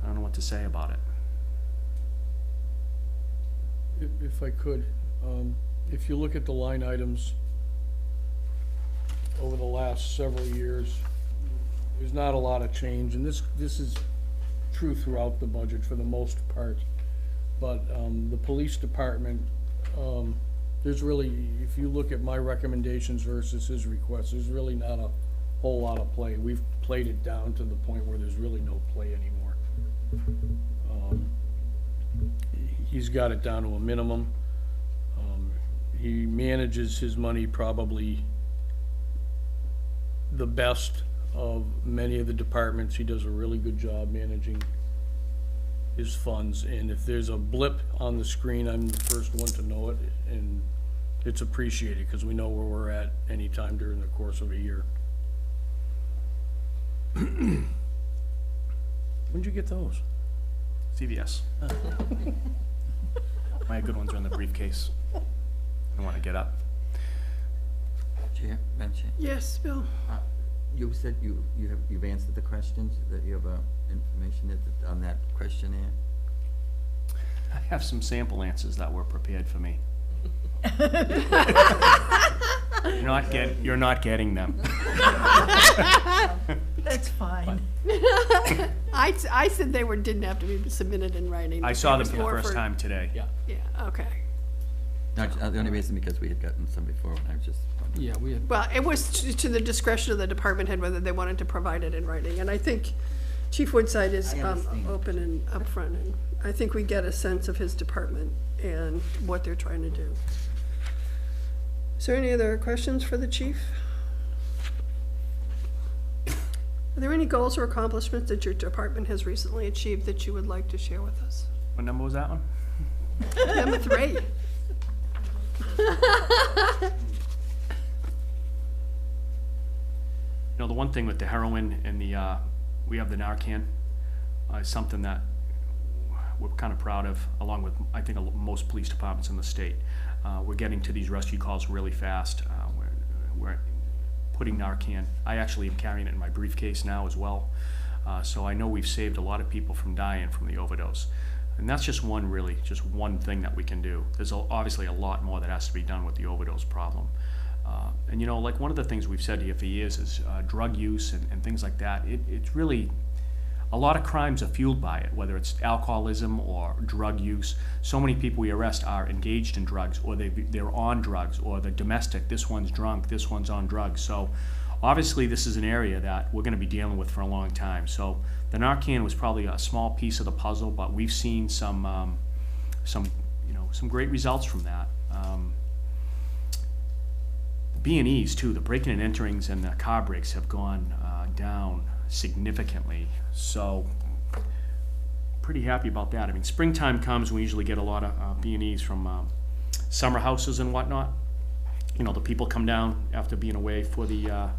don't know what to say about it. If I could, if you look at the line items over the last several years, there's not a lot of change, and this is true throughout the budget for the most part. But the police department, there's really, if you look at my recommendations versus his requests, there's really not a whole lot of play. We've played it down to the point where there's really no play anymore. He's got it down to a minimum. He manages his money probably the best of many of the departments. He does a really good job managing his funds, and if there's a blip on the screen, I'm the first one to know it, and it's appreciated because we know where we're at any time during the course of a year. When'd you get those? CVS. My good ones are in the briefcase. I don't want to get up. Chair, Madam Chair. Yes, Bill? You said you've answered the questions, that you have information on that questionnaire? I have some sample answers that were prepared for me. You're not getting them. That's fine. I said they didn't have to be submitted in writing. I saw It them was for the more first time today. Yeah, Yeah, okay. No, the only reason because we had gotten some before, and I was just wondering. yeah, we had, Well, it was to the discretion of the department head whether they wanted to provide it in writing. And I think Chief Woodside is I understand. open and upfront, and I think we get a sense of his department and what they're trying to do. Is there any other questions for the chief? Are there any goals or accomplishments that your department has recently achieved that you would like to share with us? What number was that one? Number 3. You know, the one thing with the heroin and we have the Narcan, is something that we're kind of proud of, along with, I think, most police departments in the state. We're getting to these rescue calls really fast. We're putting Narcan. I actually am carrying it in my briefcase now as well. So I know we've saved a lot of people from dying from the overdose. And that's just one thing that we can do. There's obviously a lot more that has to be done with the overdose problem. And you know, like one of the things we've said here for years is drug use and things like that. It's really, a lot of crimes are fueled by it, whether it's alcoholism or drug use. So many people we arrest are engaged in drugs, or they're on drugs, or they're domestic. This one's drunk, this one's on drugs. So obviously this is an area that we're gonna be dealing with for a long time. So the Narcan was probably a small piece of the puzzle, but we've seen some great results from that. B&Es too, the breaking and enterings and the car breaks have gone down significantly. So pretty happy about that. I mean, springtime comes, we usually get a lot of B&Es from summer houses and whatnot. You know, the people come down after being away for the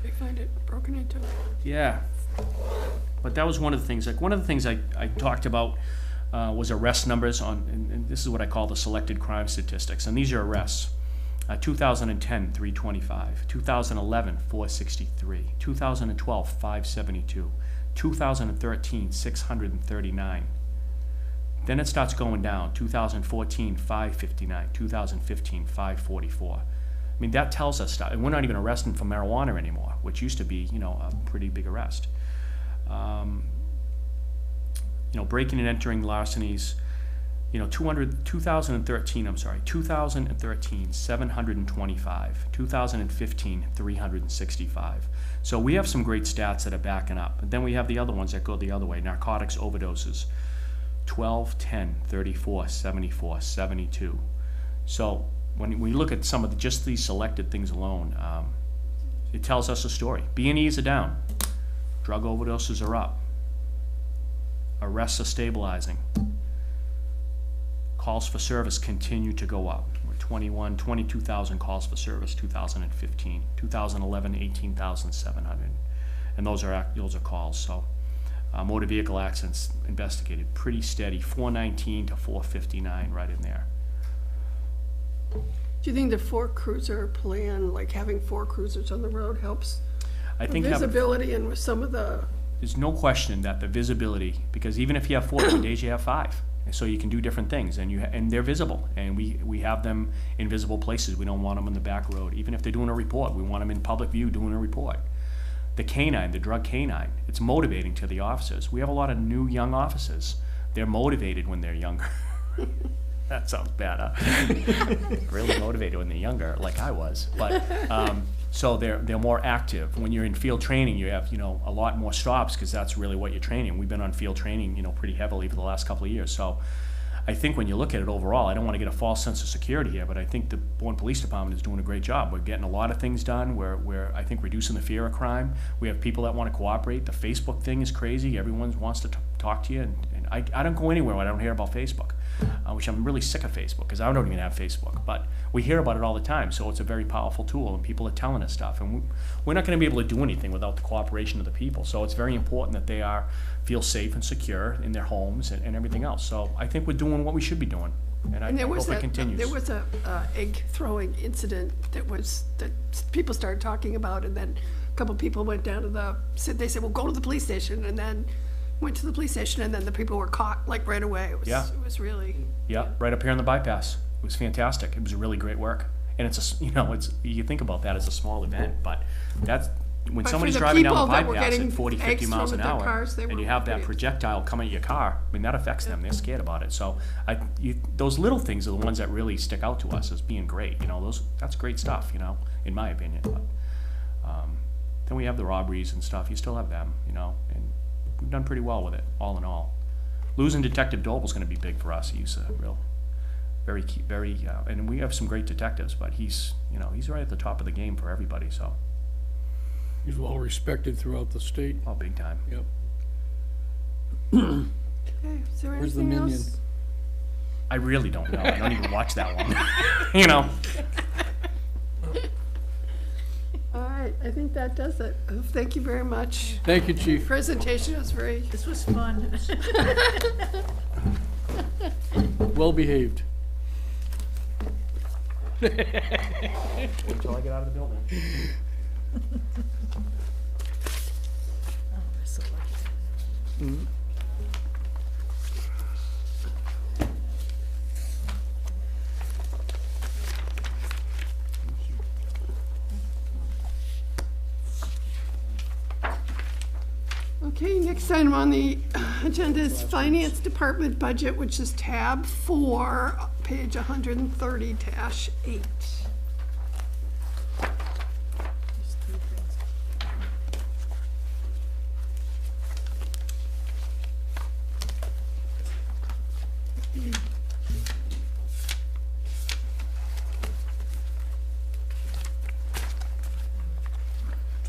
They find it broken into. yeah. But that was one of the things, like one of the things I talked about was arrest numbers and this is what I call the selected crime statistics, and these are arrests. 2010, 325, 2011, 463, 2012, 572, 2013, 639. Then it starts going down, 2014, 559, 2015, 544. I mean, that tells us stuff, and we're not even arresting for marijuana anymore, which used to be, you know, a pretty big arrest. You know, breaking and entering larcenies, you know, 2013, 725, 2015, 365. So we have some great stats that are backing up. And then we have the other ones that go the other way, narcotics overdoses, 12, 10, 34, 74, 72. So when we look at some of just these selected things alone, it tells us a story. B&Es are down, drug overdoses are up, arrests are stabilizing. Calls for service continue to go up. We're 22,000 calls for service 2015. 2011, 18,700. And those are calls. So motor vehicle accidents investigated pretty steady, 419 to 459 right in there. Do you think the 4-cruiser plan, like having 4 cruisers on the road, helps I think having, visibility and with some of the... there's no question that the visibility, because even if you have 4 different days, you have 5. So you can do different things, and they're visible, and we have them in visible places. We don't want them in the back road. Even if they're doing a report, we want them in public view doing a report. The canine, the drug canine, it's motivating to the officers. We have a lot of new young officers. They're motivated when they're younger. That sounds bad, huh? Really motivated when they're younger, like I was. But so they're more active. When you're in field training, you have, you know, a lot more stops because that's really what you're training. We've been on field training, you know, pretty heavily for the last couple of years. So I think when you look at it overall, I don't want to get a false sense of security here, but I think the Bourne Police Department is doing a great job. We're getting a lot of things done. We're I think, reducing the fear of crime. We have people that want to cooperate. The Facebook thing is crazy. Everyone wants to talk to you, and I don't go anywhere when I don't hear about Facebook, which I'm really sick of Facebook because I don't even have Facebook. But we hear about it all the time, so it's a very powerful tool, and people are telling us stuff. And we're not going to be able to do anything without the cooperation of the people. So it's very important that they feel safe and secure in their homes and everything else. So I think we're doing what we should be doing. And I And there was hope it a, continues. there was a egg throwing incident that people started talking about, and then a couple people went down to they said, well, go to the police station, and then went to the police station, and then the people were caught, like, right away. Yeah. It was really, Yeah, right up here on the bypass. It was fantastic. It was really great work. And you think about that as a small event, but that's, when But for somebody's the driving down the people that were bypass getting at 40, 50 eggs miles thrown an at their hour, cars, they and were you have that pretty- projectile come at your car, I mean, that affects them. They're scared about it. So those little things are the ones that really stick out to us as being great. That's great stuff, in my opinion. But, then we have the robberies and stuff. You still have them, and we've done pretty well with it, all in all. Losing Detective Doble's gonna be big for us. He's a real, very key, and we have some great detectives, but he's right at the top of the game for everybody, so, He's well respected throughout the state. oh, big time. Yep. okay, is there Where's the anything minion? else? I really don't know. I don't even watch that one. All right, I think that does it. Thank you very much. Thank you, Chief. Presentation was very, This was fun. Well behaved. Until I get out of the building. Oh, we're so lucky. okay, next item on the agenda is Finance Department Budget, which is tab 4, page 130-8. There's 3 things.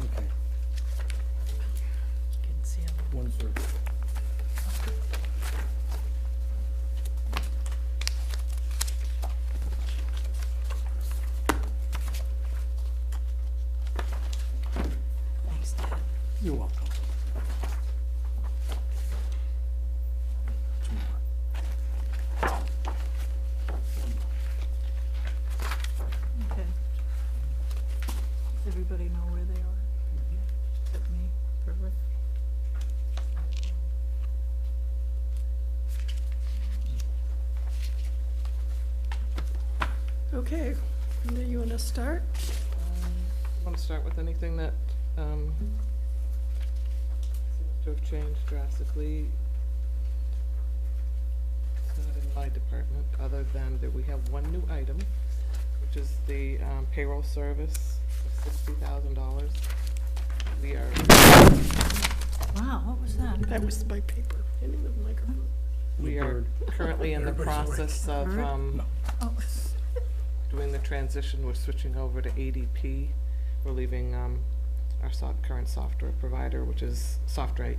Okay. Can see 'em. 1/3. Thanks, Dad. You're welcome. Okay. Does everybody know where they are? Except me, probably. Okay, and then you want to start? Want to start with anything that seems to have changed drastically? It's not in my department, other than that we have one new item, which is the payroll service of $60,000. We are, Wow, what was that? That was my paper, hitting the microphone. we are currently in the process of Oh, doing the transition. We're switching over to ADP. We're leaving our current software provider, which is SoftWrite.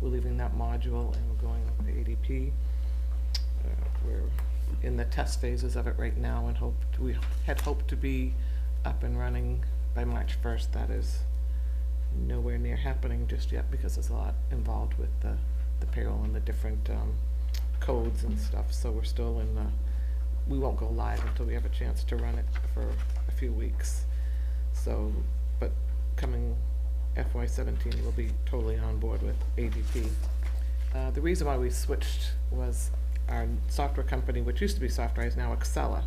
We're leaving that module and we're going over to ADP. We're in the test phases of it right now, and we had hoped to be up and running by March 1st. That is nowhere near happening just yet because there's a lot involved with the payroll and the different codes and stuff. So we're still in the, we won't go live until we have a chance to run it for a few weeks. So, but coming FY17, we'll be totally on board with ADP. The reason why we switched was our software company, which used to be SoftWrite, is now Excella.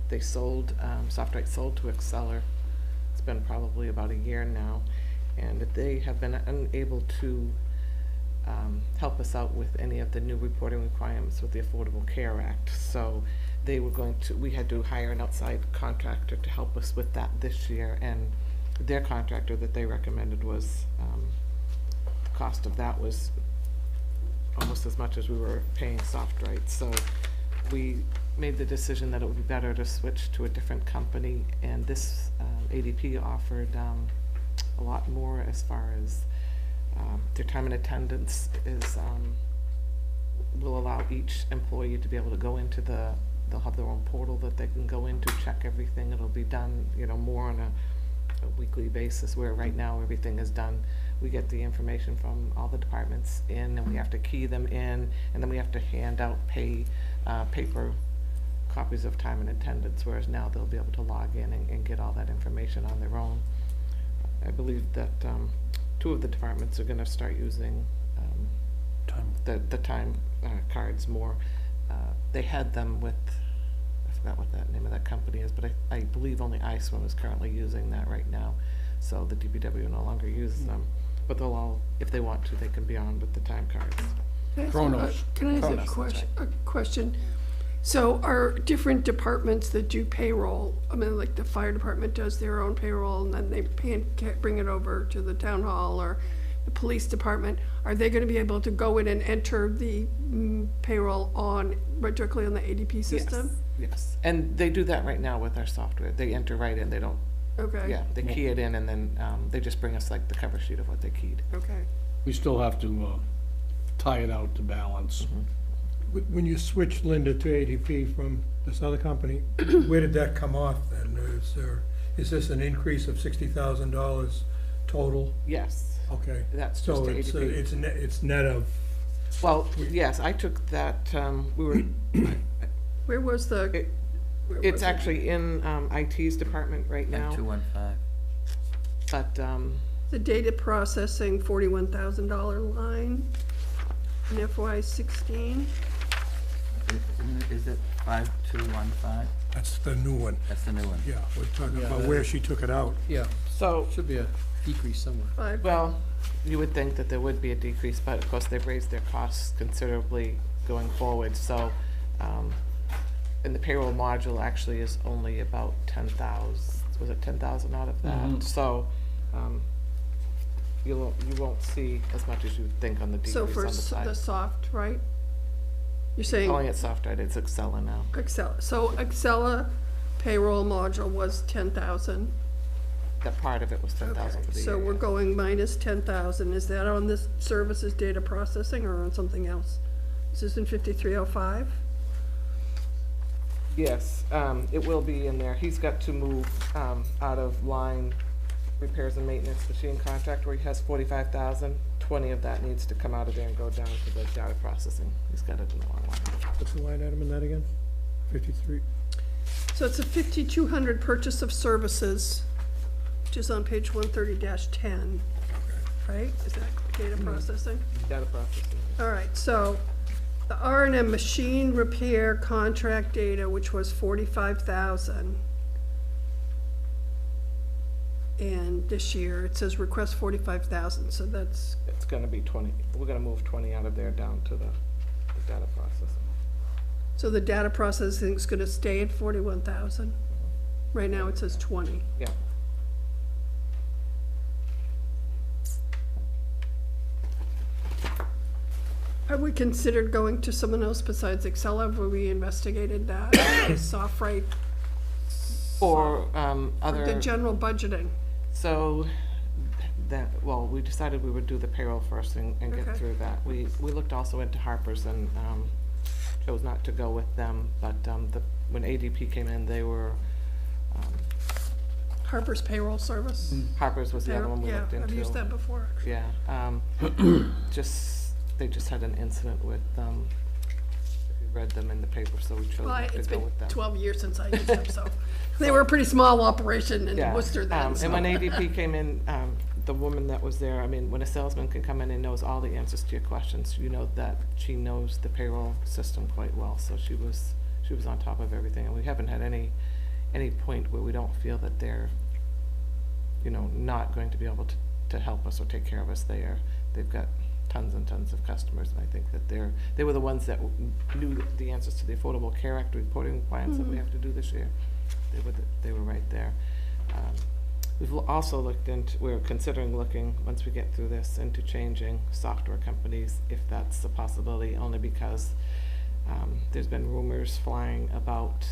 They sold, SoftWrite sold to Excella. It's been probably about a year now, and they have been unable to help us out with any of the new reporting requirements with the Affordable Care Act. So they were we had to hire an outside contractor to help us with that this year, and their contractor that they recommended was, the cost of that was almost as much as we were paying SoftWrite. So we made the decision that it would be better to switch to a different company, and this ADP offered a lot more as far as their time and attendance is, will allow each employee to be able to go into they'll have their own portal that they can go into, check everything. It'll be done, more on a weekly basis, where right now everything is done. We get the information from all the departments in, and we have to key them in, and then we have to hand out paper copies of time and attendance, whereas now they'll be able to log in and get all that information on their own. I believe that, two of the departments are gonna start using, the time, cards more. They had them with, I forgot what that name of that company is, but I believe only iSwim is currently using that right now. So the DPW no longer uses them, but they'll all, if they want to, they can be on with the time cards. Chronos. Can I ask Chronos, a that's question? A question? So are different departments that do payroll, I mean, like the fire department does their own payroll and then they bring it over to the town hall, or the police department, are they gonna be able to go in and enter the payroll right directly on the ADP system? Yes, and they do that right now with our software. They enter right in, they don't, Okay. yeah, they key it in and then, they just bring us like the cover sheet of what they keyed. Okay. We still have to tie it out to balance. When you switched, Linda, to ADP from this other company, where did that come off then? Is this an increase of $60,000 total? Yes, Okay. that's just So the it's, ADP. it's net of, Well, yes, I took that, we were, Where was the? It- where it's was it? actually in, IT's department right now, M215. but, The data processing $41,000 line in FY16. Is it 5215? that's the new one. That's the new one. Yeah, we're talking Yeah, about that where is- she took it out. Yeah, so, should be a decrease somewhere. well, you would think that there would be a decrease, but of course, they've raised their costs considerably going forward, so, and the payroll module actually is only about 10,000, was it 10,000 out of that? So, you won't see as much as you would think on the decrease So on for the side. the soft, right? You're saying Calling it software, it's Excel now. Excel, so Excel payroll module was 10,000. That part of it was 10,000 for the year. So we're yeah. going minus 10,000. Is that on this services data processing or on something else? Is this in 5305? Yes, it will be in there. He's got to move, out of line repairs and maintenance machine contract where he has 45,000. 20 of that needs to come out of there and go down to the data processing. He's got it in the wrong line. What's the line item in that again? 53? So it's a 5,200 purchase of services, which is on page 130-10, right? Is that data processing? Data processing. All right, so the R&M machine repair contract data, which was 45,000. And this year, it says request 45,000, so that's, It's gonna be 20. We're gonna move 20 out of there down to the data processing. so the data processing's gonna stay at 41,000? Right now, it says 20. Yeah. Have we considered going to someone else besides Excel? Have we investigated that, soft rate, For, the other, general budgeting? so that, well, we decided we would do the payroll first and get Okay. through that. We looked also into Harper's and, chose not to go with them, but, when ADP came in, they were, Harper's payroll service? Harper's was the other one we Yeah, looked into. I've used that before, actually. Yeah, they just had an incident with, if you read them in the paper, so we chose Well, not to it's go been with them. 12 years since I used them, so, they were a pretty small operation in Yeah, Worcester then, and when so. ADP came in, the woman that was there, I mean, when a salesman can come in and knows all the answers to your questions, you know that she knows the payroll system quite well, so she was on top of everything, and we haven't had any point where we don't feel that they're, not going to be able to help us or take care of us. They've got tons and tons of customers, and I think that they were the ones that knew the answers to the Affordable Care Act reporting requirements that we have to do this year. They were right there. We've also looked into, we're considering looking, once we get through this, into changing software companies, if that's a possibility, only because there's been rumors flying about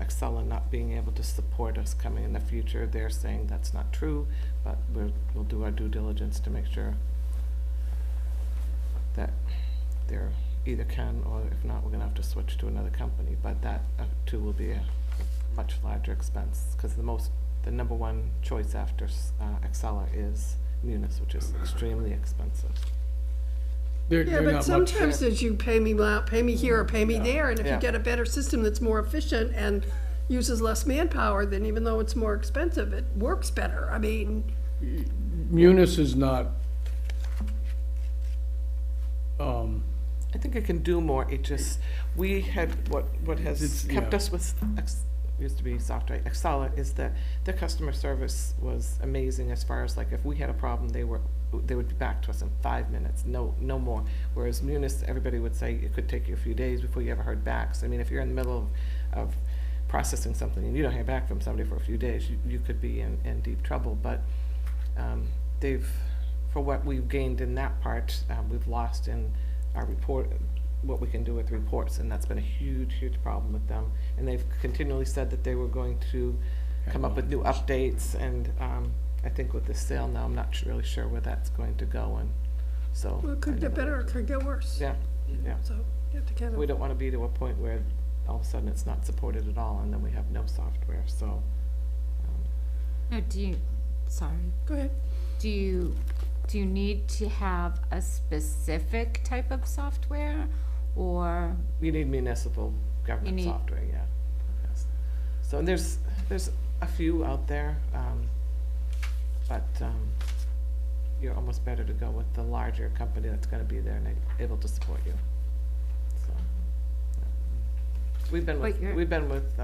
Excel not being able to support us coming in the future. They're saying that's not true, but we'll do our due diligence to make sure that they're either can, or if not, we're gonna have to switch to another company, but that too will be a much larger expense, because the number one choice after Excel is Munis, which is extremely expensive. They're Yeah, but not much. sometimes as you pay me out, pay me here or pay me there, and if you Yeah. get a better system that's more efficient and uses less manpower, then even though it's more expensive, it works better. I mean, Munis is not, I think it can do more, it just, we had, what has It's- kept yeah. us with, used to be Software, Excella, is that their customer service was amazing as far as like, if we had a problem, they would be back to us in 5 minutes, no more. Whereas Munis, everybody would say it could take you a few days before you ever heard back. So I mean, if you're in the middle of processing something and you don't hear back from somebody for a few days, you could be in deep trouble. But they've, for what we've gained in that part, we've lost in our report, what we can do with reports, and that's been a huge problem with them. And they've continually said that they were going to come up with new updates, and I think with the sale now, I'm not really sure where that's going to go, and so. well, it could get better or it could get worse. Yeah, yeah. So you have to kind We of, don't want to be to a point where all of a sudden it's not supported at all, and then we have no software, so. No, sorry, go ahead. do you need to have a specific type of software? Or, We need municipal government need- software, yeah. Yes. So and there's a few out there, but you're almost better to go with the larger company that's gonna be there and able to support you. So, yeah. But you're- We've been with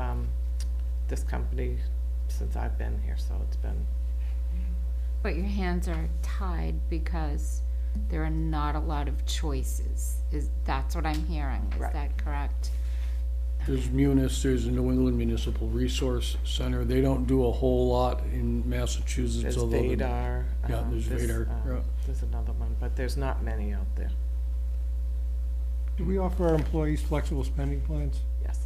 this company since I've been here, so it's been, but your hands are tied because there are not a lot of choices, that's what I'm hearing, is Right. that correct? there's Munis, there's the New England Municipal Resource Center. They don't do a whole lot in Massachusetts, there's although. the- Vadar. Yeah, there's Vadar, yeah. There's another one, but there's not many out there, Do we offer our employees flexible spending plans? yes.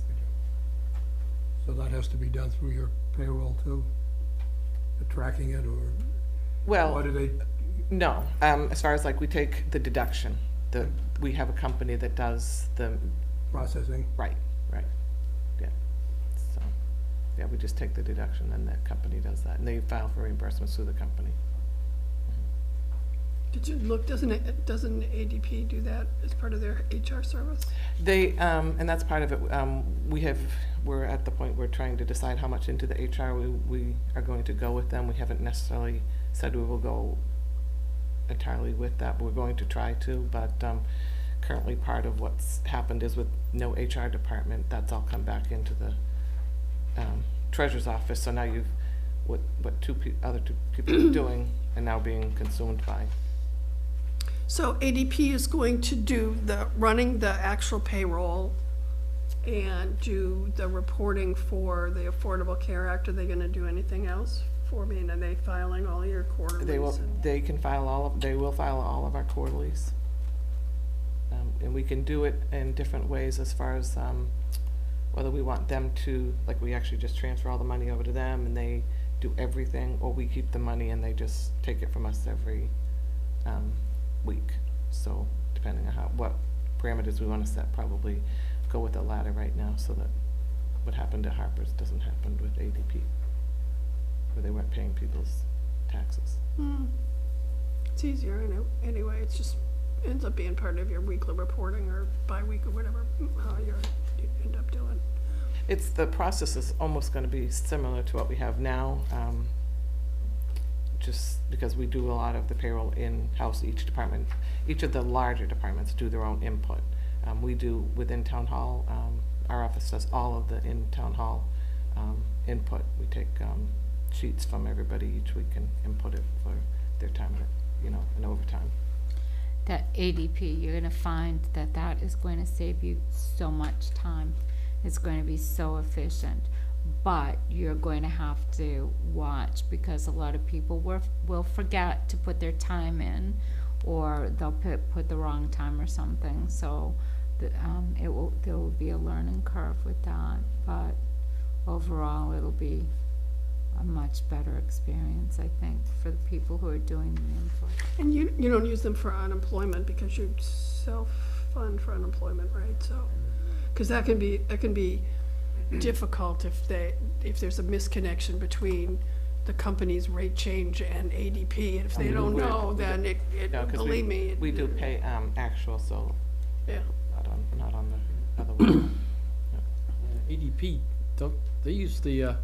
So that has to be done through your payroll too? The tracking it, or Well. what do they, No, as far as like, we take the deduction, we have a company that does the, processing? right, yeah. So, yeah, we just take the deduction and that company does that, and they file for reimbursements through the company. Did you look, doesn't ADP do that as part of their HR service? They, and that's part of it, we're at the point we're trying to decide how much into the HR we are going to go with them. We haven't necessarily said we will go entirely with that, but we're going to try to, but currently part of what's happened is with no HR department, that's all come back into the treasurer's office, so now you've, what other two people are doing and now being consumed by. So ADP is going to do running the actual payroll and do the reporting for the Affordable Care Act. Are they gonna do anything else for me? And are they filing all your quarterlies? They will, and- they can file they will file all of our quarterlies. And we can do it in different ways as far as, whether we want them to, like, we actually just transfer all the money over to them and they do everything, or we keep the money and they just take it from us every, week. So depending on what parameters we wanna set, probably go with the latter right now, so that what happened to Harper's doesn't happen with ADP, where they weren't paying people's taxes. It's easier, I know, anyway, it's just, ends up being part of your weekly reporting or bi-week or whatever, how you end up doing. The process is almost gonna be similar to what we have now, just because we do a lot of the payroll in-house. Each of the larger departments do their own input. We do within town hall, our office does all of the in-town hall input. We take sheets from everybody each week and input it for their time, in overtime. That ADP, you're gonna find that is going to save you so much time. It's going to be so efficient. But you're going to have to watch, because a lot of people will forget to put their time in, or they'll put the wrong time or something. So there will be a learning curve with that. But overall, it'll be a much better experience, I think, for the people who are doing the input. And you don't use them for unemployment because you self-fund for unemployment, right? So, because that can be difficult if there's a misconnection between the company's rate change and ADP. And if they don't know, then No, 'cause believe me. we do pay, actual, so Yeah. not on the other one. ADP, don't, they use the,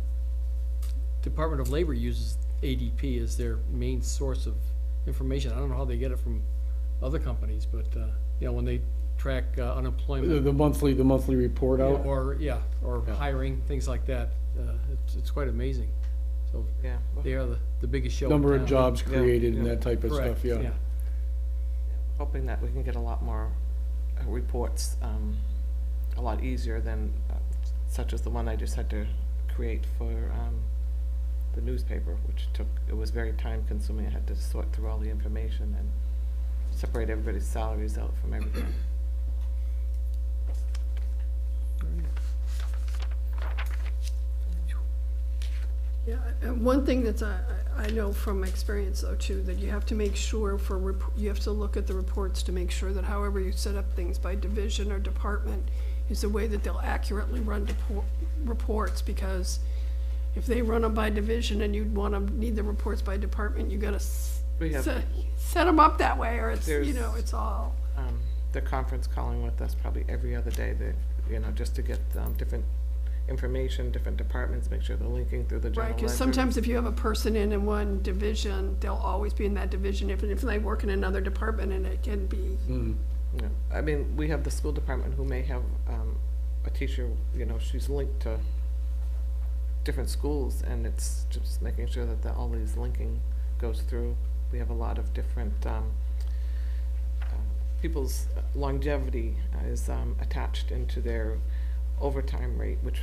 Department of Labor uses ADP as their main source of information. I don't know how they get it from other companies, but, you know, when they track unemployment. The monthly report out. Or, Yeah. hiring, things like that. It's quite amazing. So Yeah. they are the biggest show in Number of town. jobs Yeah, created and yeah. that type of Correct, stuff, yeah. Hoping that we can get a lot more reports, a lot easier than, such as the one I just had to create for, the newspaper, which it was very time consuming. I had to sort through all the information and separate everybody's salaries out from everything. Yeah, and one thing that's, I know from experience though too, that you have to make sure you have to look at the reports to make sure that however you set up things by division or department is the way that they'll accurately run reports, because if they run them by division and you'd need the reports by department, you gotta We have- set them up that way, or it's, There's- it's all. They're conference calling with us probably every other day, just to get, different information, different departments, make sure they're linking through the general Right, ledger. because sometimes if you have a person in one division, they'll always be in that division, if they work in another department, and it can be, Yeah. I mean, we have the school department who may have, a teacher, she's linked to different schools, and it's just making sure that all these linking goes through. We have a lot of different, people's longevity is, attached into their overtime rate, which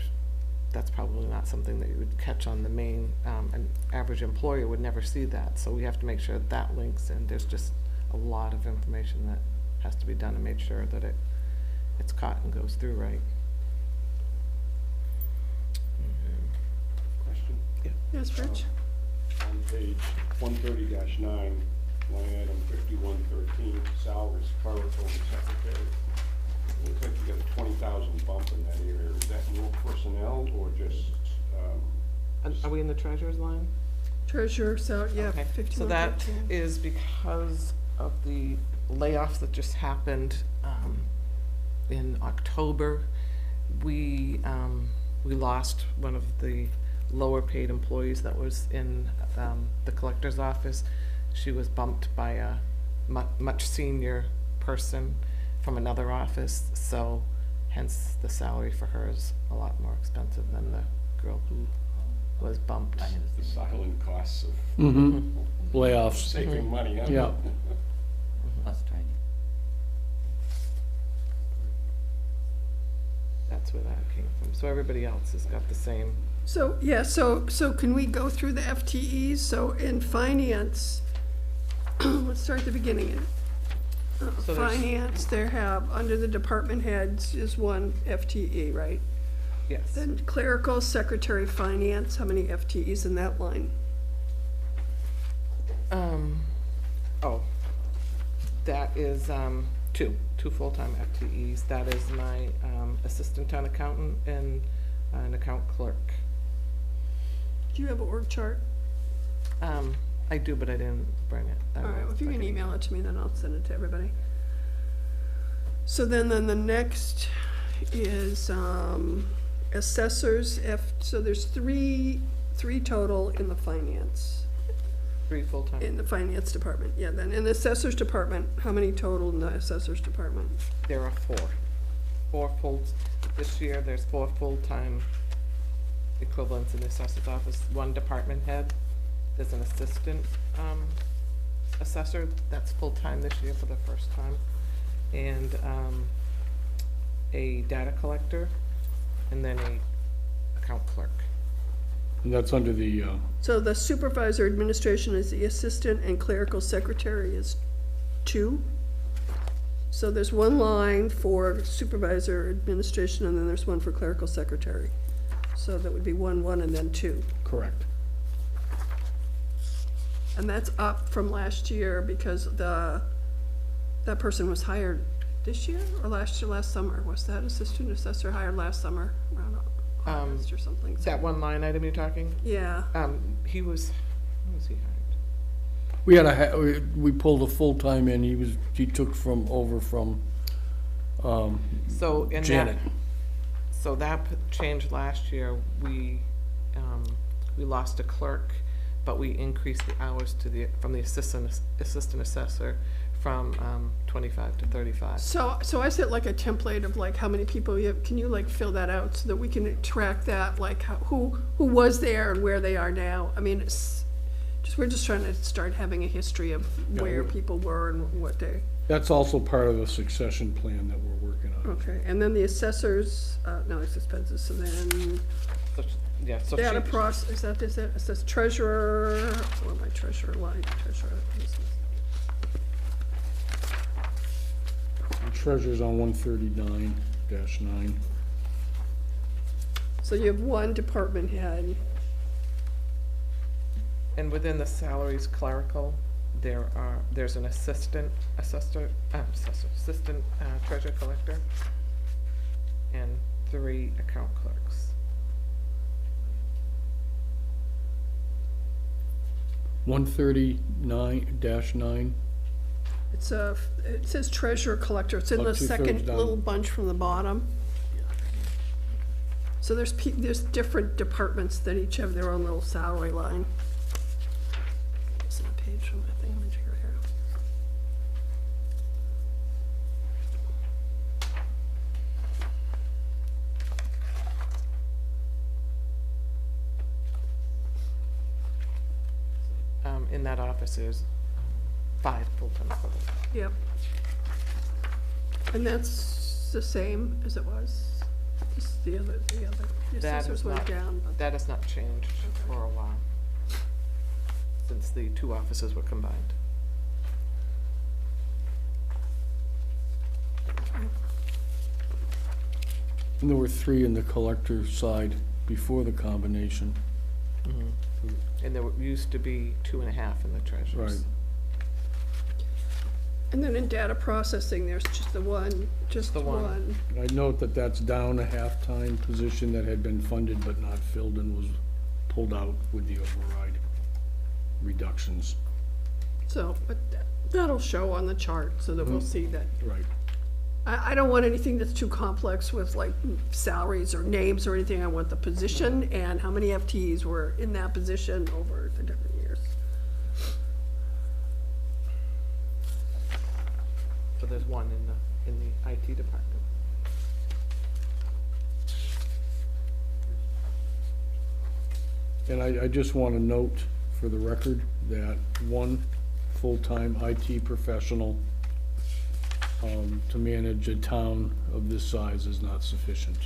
that's probably not something that you would catch on the main, an average employer would never see that, so we have to make sure that links, and there's just a lot of information that has to be done to make sure that it's caught and goes through right. Question? yes, Rich? On page 130-9, line item 5113, salaries, clerical and secretary. Looks like you got a 20,000 bump in that area. Is that more personnel or just, And are we in the treasurer's line? Treasurer, so, yeah, Okay, 51. so that is because of the layoffs that just happened, in October. We lost one of the lower paid employees that was in, the collector's office. She was bumped by a much senior person from another office, so hence the salary for her is a lot more expensive than the girl who was bumped. the silent costs of Layoffs, saving money, huh? yeah. Plus training. That's where that came from. So everybody else has got the same. So, yeah, so can we go through the FTEs? So in finance, let's start at the beginning. So there's- Finance, they have, under the department heads is one FTE, right? Yes. Then clerical, secretary, finance, how many FTEs in that line? Oh, that is, two full-time FTEs. That is my, assistant town accountant and an account clerk. Do you have an org chart? I do, but I didn't bring it. I All right, will well, if you I can can email it to me, then I'll send it to everybody. So then the next is, assessors, so there's three total in the finance, 3 full-time. in the finance department. Yeah, then in the assessors department, how many total in the assessors department? There are 4. 4 full, this year, there's 4 full-time equivalents in the assessor's office. 1 department head. There's an assistant, assessor that's full-time this year for the first time. And, a data collector, and then a account clerk. And that's under the, So the supervisor administration is the assistant and clerical secretary is 2. So there's 1 line for supervisor administration, and then there's 1 for clerical secretary. So that would be 1, 1, and then 2. correct. And that's up from last year because that person was hired this year or last summer? Was that assistant assessor hired last summer, around August or something. so- That one line item you're talking, Yeah, he was, when was he hired? We had we pulled a full-time in, he took over from, So in that, Janet. so that changed last year. We lost a clerk, but we increased the hours from the assistant assessor from 25 to 35. so I set like a template of like how many people you have, can you like fill that out so that we can track that, like who was there and where they are now? I mean, we're just trying to start having a history of where people were and what day. That's also part of the succession plan that we're working on. Okay, and then the assessors, no, it's expenses, so then So, yeah, so data she, process, is that this, it says treasurer, or my treasurer line, treasurer. The treasurer's on 139-9. So you have one department head, and within the salaries clerical, there's an assistant treasurer collector, and 3 account clerks. 139-9. it says treasurer collector, it's in About the two-thirds second down. little bunch from the bottom. So there's different departments that each have their own little salary line. This is a page from my thingamajigger here. In that office, there's 5 full-time equivalents. Yep. And that's the same as it was, just the That assessors is went not- down, but. That has not changed for a while, since the 2 offices were combined. And there were 3 in the collector side before the combination. And there used to be 2.5 in the treasurer's. Right. And then in data processing, there's just the one. one. I note that that's down a half-time position that had been funded but not filled and was pulled out with the override reductions. So, but that'll show on the chart so that we'll see that. Right. I don't want anything that's too complex with like salaries or names or anything. I want the position and how many FTEs were in that position over the different years. So there's 1 in the IT department. And I just want to note for the record that 1 full-time IT professional to manage a town of this size is not sufficient.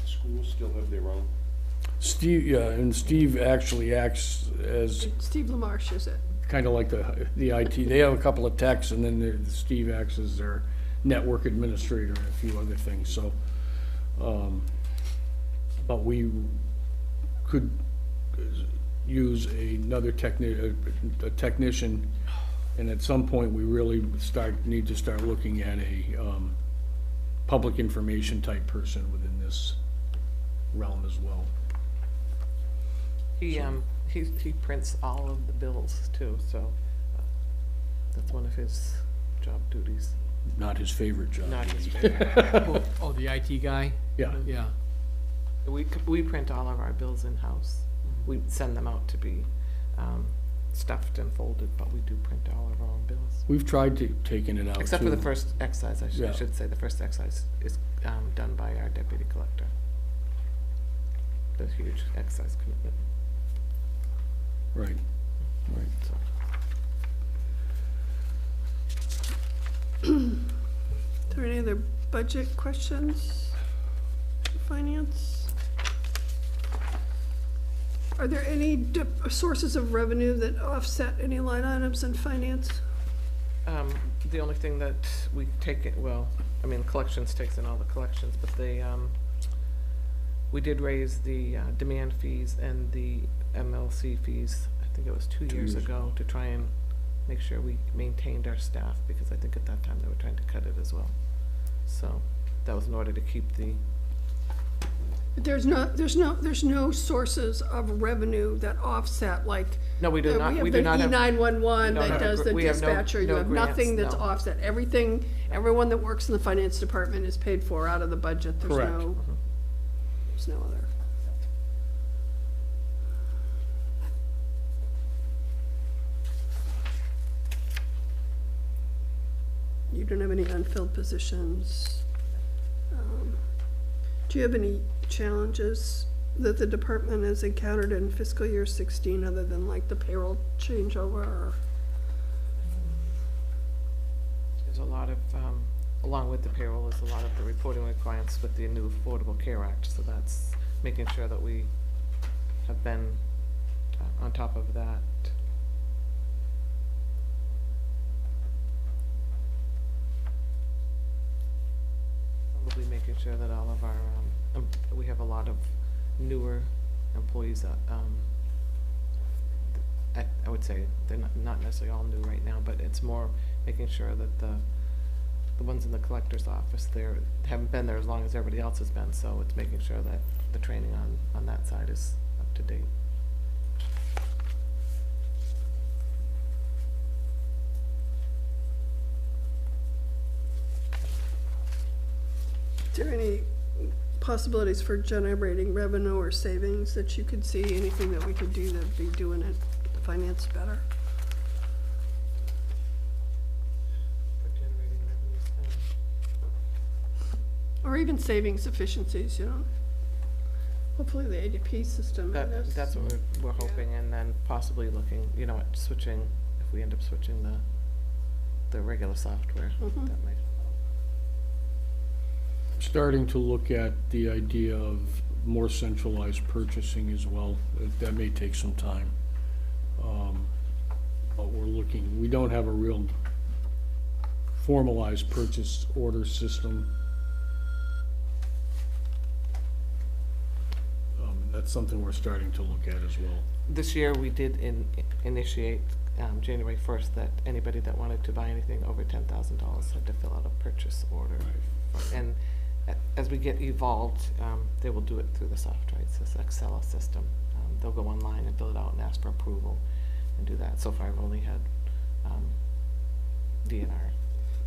Schools still have their own. Steve, yeah, and Steve actually acts as Steve Lamarche is it? kind of like the IT. They have a couple of techs, and then Steve acts as their network administrator and a few other things, so. But we could use another technician, and at some point, we really need to start looking at a, public information type person within this realm as well. He prints all of the bills too, so that's one of his job duties. Not his favorite job. Not his favorite. Oh, the IT guy? Yeah, Yeah. We print all of our bills in-house. We send them out to be stuffed and folded, but we do print all of our own bills. we've tried to taking it out too. Except for the first excise, I Yeah. should say, the first excise is done by our deputy collector. The huge excise commitment, Right, right. so. Are there any other budget questions? Finance? Are there any sources of revenue that offset any line items in finance? The only thing that we take it, well, I mean, collections takes in all the collections, but they, we did raise the demand fees and the MLC fees, I think it was 2 years years ago, to try and make sure we maintained our staff, because I think at that time they were trying to cut it as well. So that was in order to keep the, There's no sources of revenue that offset, like. no, we do not, we do not have have. the E911 we don't that have does the we have no- dispatcher, you no have grants, nothing that's no. offset. Everything, everyone that works in the finance department is paid for out of the budget. Correct. There's no other. You don't have any unfilled positions. Do you have any challenges that the department has encountered in fiscal year 16, other than like the payroll changeover? Or There's a lot of, along with the payroll, is a lot of the reporting requirements with the new Affordable Care Act, so that's making sure that we have been on top of that. Probably making sure that all of our, we have a lot of newer employees, I would say, they're not necessarily all new right now, but it's more making sure that the ones in the collector's office, haven't been there as long as everybody else has been, so it's making sure that the training on that side is up to date. is there any possibilities for generating revenue or savings that you could see? Anything that we could do to be doing it, the finance better? For generating revenues, Or even savings efficiencies, you know? Hopefully the ADP system. that's what we're hoping, and then possibly looking, at switching, if we end up switching the regular software, Mhm. that might. Starting to look at the idea of more centralized purchasing as well. That may take some time. But we're looking, we don't have a real formalized purchase order system. That's something we're starting to look at as well. This year, we did initiate, January 1st, that anybody that wanted to buy anything over $10,000 had to fill out a purchase order. And as we get evolved, they will do it through the software. It's this Excel system. They'll go online and fill it out and ask for approval and do that. So far, I've only had DNR.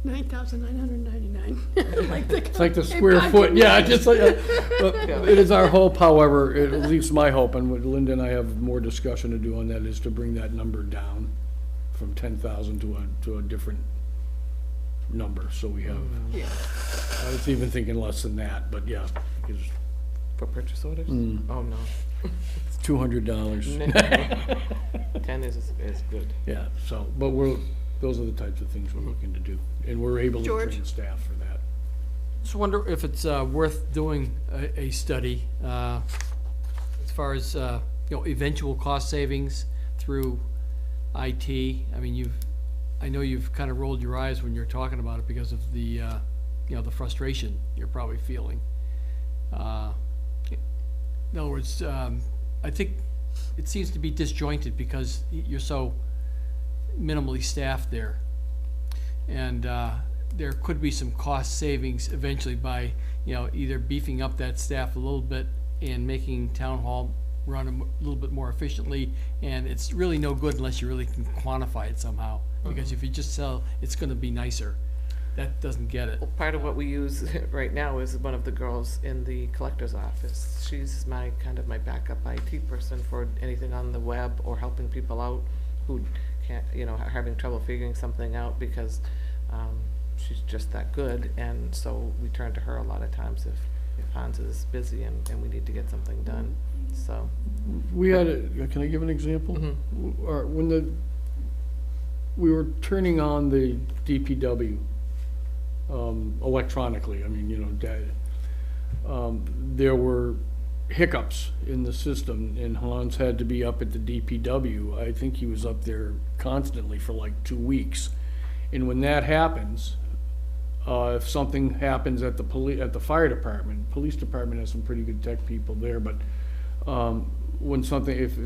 9,999. It's like the square foot, yeah, just like, but it is our hope, however, at least my hope, and what Linda and I have more discussion to do on that, is to bring that number down from 10,000 to a different number, so we have, Yeah. I was even thinking less than that, but yeah, because For purchase orders? Mm. Oh, no. it's $200. 10 is good. Yeah, so, but those are the types of things we're looking to do, and we're able to George? train staff for that. Just wonder if it's worth doing a study as far as, eventual cost savings through IT. I mean, I know you've kind of rolled your eyes when you're talking about it because of the, the frustration you're probably feeling. In other words, I think it seems to be disjointed because you're so minimally staffed there. And there could be some cost savings eventually by, either beefing up that staff a little bit and making town hall run a little bit more efficiently. And it's really no good unless you really can quantify it somehow. Because if you just sell, it's gonna be nicer. That doesn't get it. Well, part of what we use right now is one of the girls in the collector's office. She's my backup IT person for anything on the web or helping people out who can't, are having trouble figuring something out because she's just that good. And so we turn to her a lot of times if Hans is busy and we need to get something done. So. We had, can I give an example? When we were turning on the DPW electronically, I mean, there were hiccups in the system, and Hans had to be up at the DPW. I think he was up there constantly for like 2 weeks. And when that happens, if something happens at the fire department, police department has some pretty good tech people there, but when something, if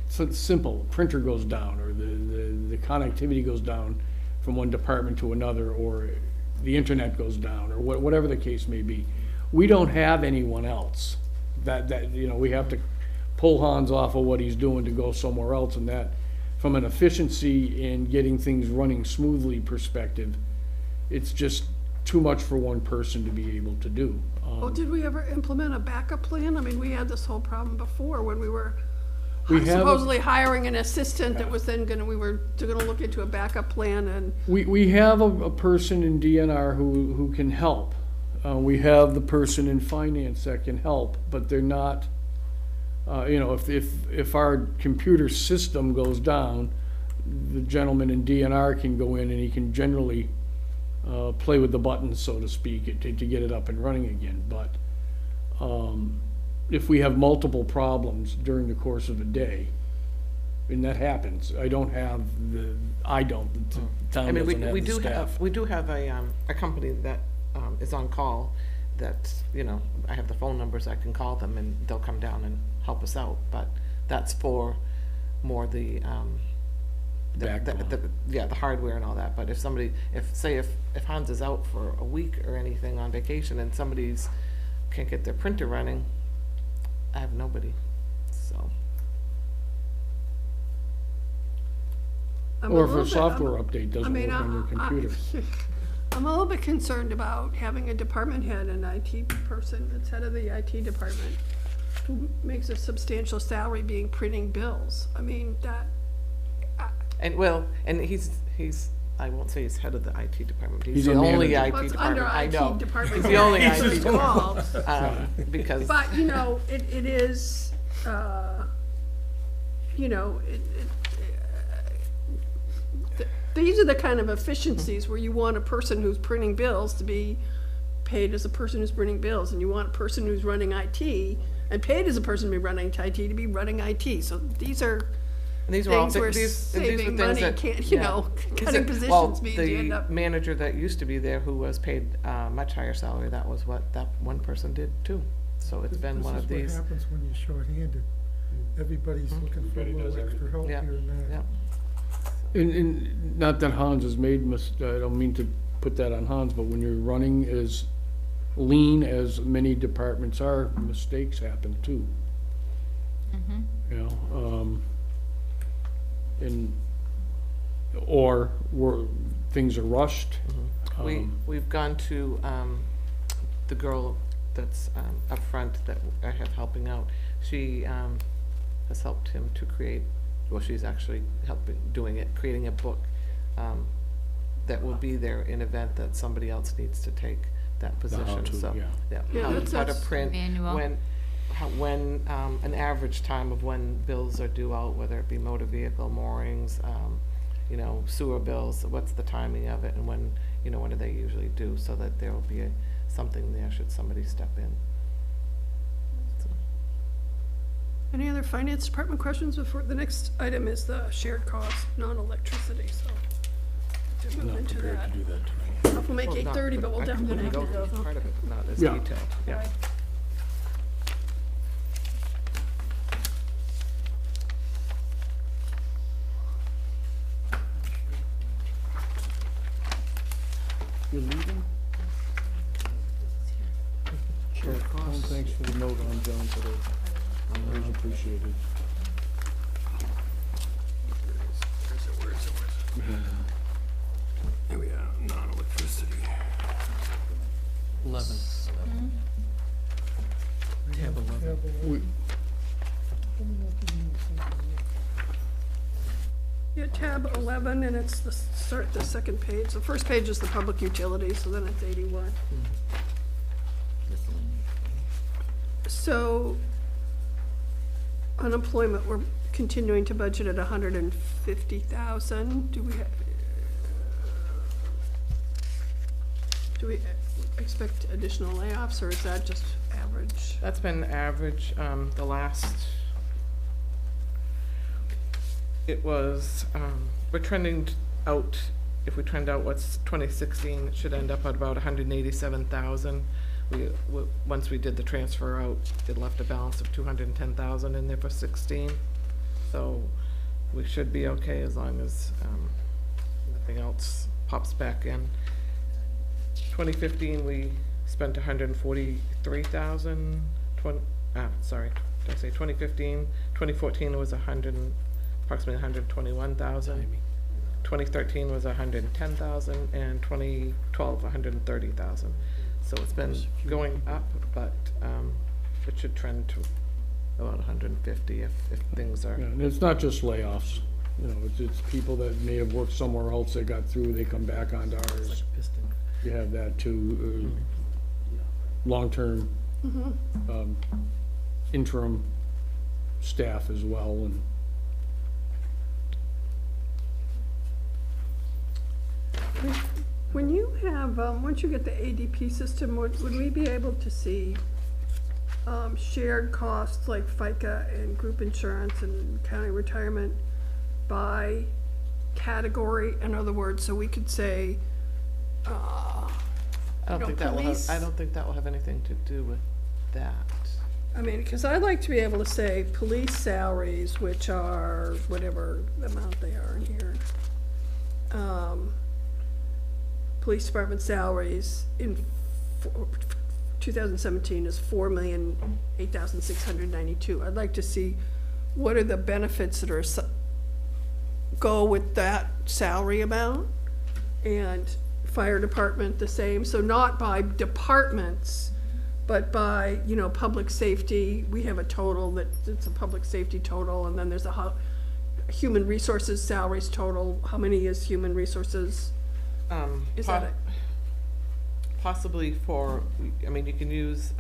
so it's simple, printer goes down, or the connectivity goes down from one department to another, or the internet goes down, or whatever the case may be. We don't have anyone else that, you know, we have to pull Hans off of what he's doing to go somewhere else, and that, from an efficiency in getting things running smoothly perspective, it's just too much for one person to be able to do. Well, did we ever implement a backup plan? I mean, we had this whole problem before when we were We have a- supposedly hiring an assistant that was then we were gonna look into a backup plan, and We have a person in DNR who can help. We have the person in finance that can help, but they're not, you know, if our computer system goes down, the gentleman in DNR can go in and he can generally play with the buttons, so to speak, to get it up and running again. But if we have multiple problems during the course of a day, and that happens, the town I mean, doesn't have we the do staff. have, we do have a company that is on call, that, you know, I have the phone numbers, I can call them and they'll come down and help us out, but that's for more the Backbone. yeah, the hardware and all that. But if somebody, if Hans is out for a week or anything on vacation and somebody's can't get their printer running, I have nobody, so. I'm Or if little a bit- software I'm- update I doesn't mean, work on your computer. I'm a little bit concerned about having a department head, an IT person that's head of the IT department, who makes a substantial salary being printing bills. I mean, that, And well, and he's, I won't say he's head of the IT department, he's He's the a only manager. IT well, it's under department, I IT know. department. He's the only head IT department, involved. because, But, you know, it is, you know, these are the kind of efficiencies where you want a person who's printing bills to be paid as a person who's printing bills, and you want a person who's running IT and paid as a person to be running IT to be running IT. So these are and these were all, things where these were saving things money that. can't, you yeah. know, These cutting are- positions means you end Well, up. the manager that used to be there, who was paid, much higher salary, that was what that one person did too. So it's been one of This these, is what happens when you're shorthanded. Everybody's looking for a Everybody does little extra help here yeah, and there. yeah. And not that Hans has made I don't mean to put that on Hans, but when you're running as lean as many departments are, mistakes happen too. You know, or things are rushed. We've gone to, the girl that's, up front that I have helping out. She, has helped him to create, well, she's actually doing it, creating a book, that will be there in event that somebody else needs to take that position, how-to, so. yeah. Yeah, How to that's- print, Manual. when, an average time of when bills are due out, whether it be motor vehicle moorings, you know, sewer bills, what's the timing of it, and when, you know, when do they usually due, so that there will be something there should somebody step in. So, Any other finance department questions before, the next item is the shared cost, non-electricity, so. To move Not into prepared that. to do that tonight. We'll make well, not- 8:30, but we'll I can definitely go make it. through part of it, not as Yeah. detailed, yeah. You're leaving? Sure. Thanks for the note on John today. Always appreciated. Here we are, non-electricity. 11. Tab 11. We, Yeah, tab 11, and it's the second page. The first page is the public utilities, so then it's 81. So unemployment, we're continuing to budget at 150,000. Do we expect additional layoffs, or is that just average? That's been average, the last, it was, we're trending out, if we trend out what's 2016, it should end up at about 187,000. Once we did the transfer out, it left a balance of 210,000 in there for 16. So we should be okay as long as, nothing else pops back in. 2015, we spent 143,000, sorry, did I say 2015? 2014 was approximately 121,000. 2013 was 110,000, and 2012, 130,000. So it's been going up, but, it should trend to about 150 if things are. Yeah, and it's not just layoffs, you know, it's people that may have worked somewhere else, they got through, they come back onto ours. You have that too, long-term, interim staff as well, and When you have, once you get the ADP system, would we be able to see shared costs like FICA and group insurance and county retirement by category? In other words, so we could say, I don't know, think that will have, police- I don't think that will have anything to do with that. I mean, because I'd like to be able to say police salaries, which are whatever amount they are in here. Police department salaries in 2017 is $4,008,692. I'd like to see what are the benefits that are go with that salary amount, and fire department the same. So not by departments, but by, you know, public safety. We have a total that it's a public safety total, and then there's a human resources salaries total. How many is human resources? Is that it? Possibly for, I mean, you can use,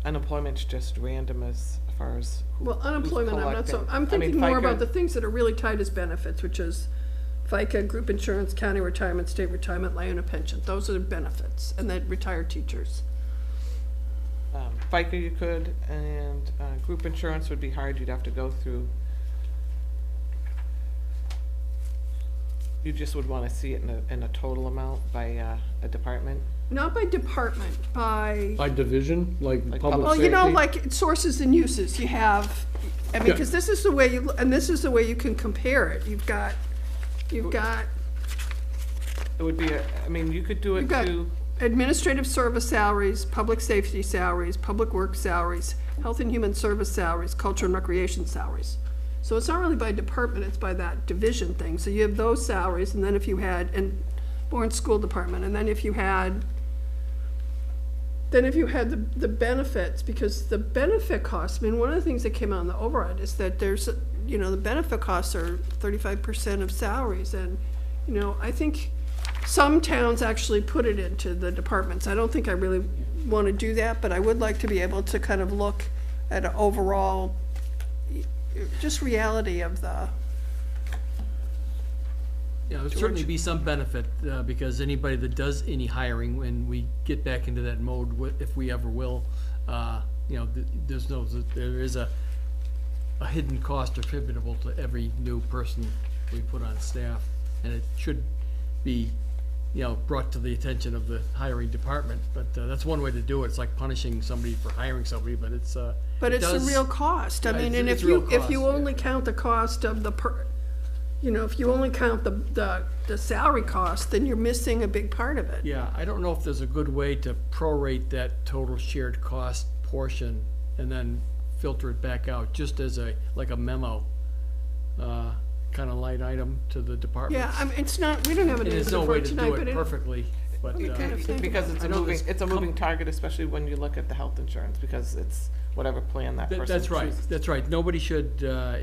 unemployment's just random as far as Well, unemployment, I'm not so, collecting. I'm I mean, thinking more about FICA the things that are really tied as benefits, which is FICA, group insurance, county retirement, state retirement, Iona pension. Those are the benefits, and then retired teachers. FICA you could, and group insurance would be hard, you'd have to go through. You just would wanna see it in a total amount by a department. Not by department, by, by division, like Like public well, safety. you know, like sources and uses. You have, I mean, Yeah. because this is the way you, and this is the way you can compare it. You've got, It would be, I mean, you could do You've it got to, administrative service salaries, public safety salaries, public works salaries, health and human service salaries, culture and recreation salaries. So it's not really by department, it's by that division thing. So you have those salaries, and then if you had, and Bourne School Department, and then if you had the benefits, because the benefit costs, I mean, one of the things that came out in the override is that there's, you know, the benefit costs are 35% of salaries, and, you know, I think some towns actually put it into the departments. I don't think I really want to do that, but I would like to be able to kind of look at an overall, just reality of the, Yeah, there'd certainly be some benefit, because anybody that does any hiring, when we get back into that mode, if we ever will, you know, there is a hidden cost attributable to every new person we put on staff, and it should be, you know, brought to the attention of the hiring department, but that's one way to do it. It's like punishing somebody for hiring somebody, but it's, but it it's a does- real cost. I Yeah, mean, it's- and it's if real you cost, only yeah. count the cost of you know, if you only count the salary cost, then you're missing a big part of it. Yeah, I don't know if there's a good way to prorate that total shared cost portion and then filter it back out, just as like a memo, kind of line item to the department. Yeah, I mean, it's not, we don't have an And there's answer no for way it to tonight, do but it perfectly, but, because it's I know this a moving target, especially when you look at the health insurance, because it's whatever plan that person that's right, chooses. that's right. Nobody should,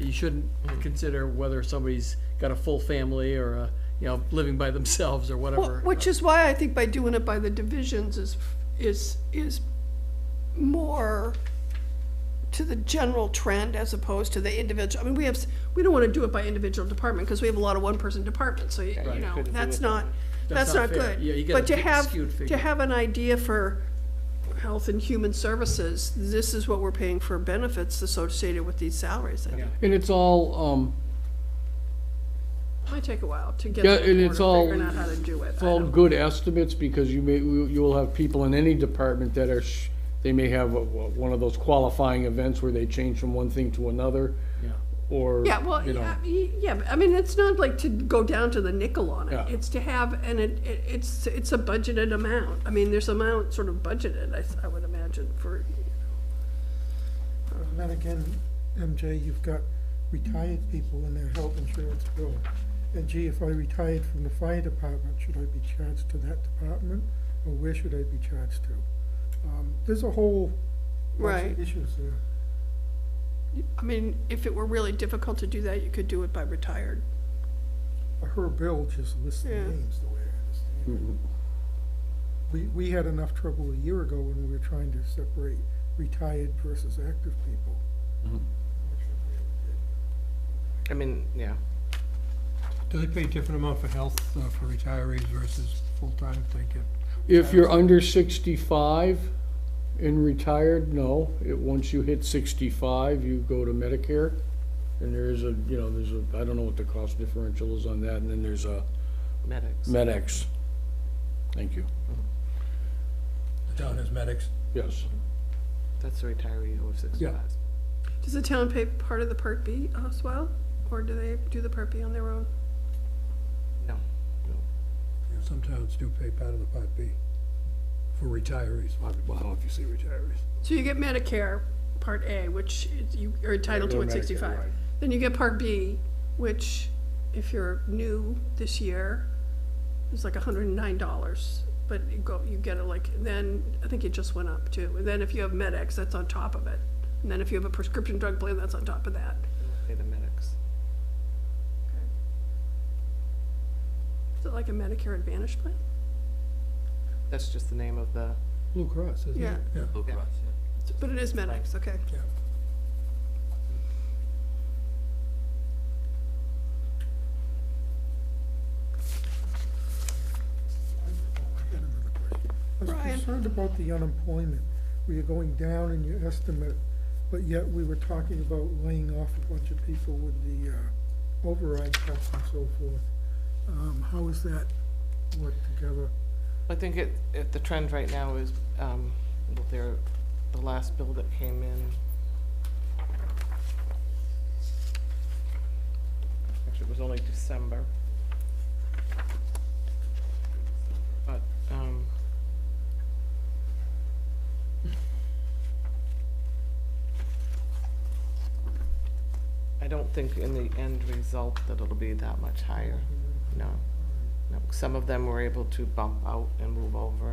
you shouldn't consider whether somebody's got a full family or, you know, living by themselves or whatever. which is why I think by doing it by the divisions is more to the general trend as opposed to the individual. I mean, we don't want to do it by individual department because we have a lot of one-person departments, so you you know, could do that's it not, That's that's not not fair. good. Yeah, you get But a to big have, skewed to figure. have an idea for health and human services, this is what we're paying for benefits associated with these salaries. I think. And it's all, Might take a while to get Yeah, to the and point it's of all- figuring out how to do it. it's I all don't- good estimates, because you will have people in any department that are They may have one of those qualifying events where they change from one thing to another, Yeah. or, Yeah, well, you know. yeah, but I mean, it's not like to go down to the nickel on it. Yeah. It's to have, and it's a budgeted amount. I mean, there's amount sort of budgeted, I would imagine, for, And then again, MJ, you've got retired people in their health insurance bill. And gee, if I retired from the fire department, should I be charged to that department? Or where should I be charged to? There's a whole bunch Right. of issues there. I mean, if it were really difficult to do that, you could do it by retired. Her bill just lists the Yeah. names, the way I understand it. We had enough trouble a year ago when we were trying to separate retired versus active people. I mean, yeah. Do they pay a different amount for health for retirees versus full-time if they get? If you're under 65 and retired, no. Once you hit 65, you go to Medicare. And there's I don't know what the cost differential is on that, and then there's a Medics. MedX. Thank you. The town has medics. Yes. That's a retiree over 65. Does the town pay part of the Part B as well? Or do they do the Part B on their own? No. Some towns do pay part of the Part B for retirees. Well, I don't know if you see retirees. So you get Medicare Part A, which you are entitled to at Regular Medicare, 65. right. Then you get Part B, which if you're new this year, is like $109. But you get it like, then I think it just went up too. And then if you have MedX, that's on top of it. And then if you have a prescription drug plan, that's on top of that. Pay the medics. Is it like a Medicare Advantage plan? That's just the name of the, Blue Cross, isn't it? Yeah. Yeah. Blue Cross, yeah. But it is MedX, okay. Yeah. I had another question. I was Brian. concerned about the unemployment, where you're going down in your estimate, but yet we were talking about laying off a bunch of people with the override cuts and so forth. How is that worked together? I think the trend right now is, the last bill that came in. Actually, it was only December. But, I don't think in the end result that it'll be that much higher, no. No, some of them were able to bump out and move over.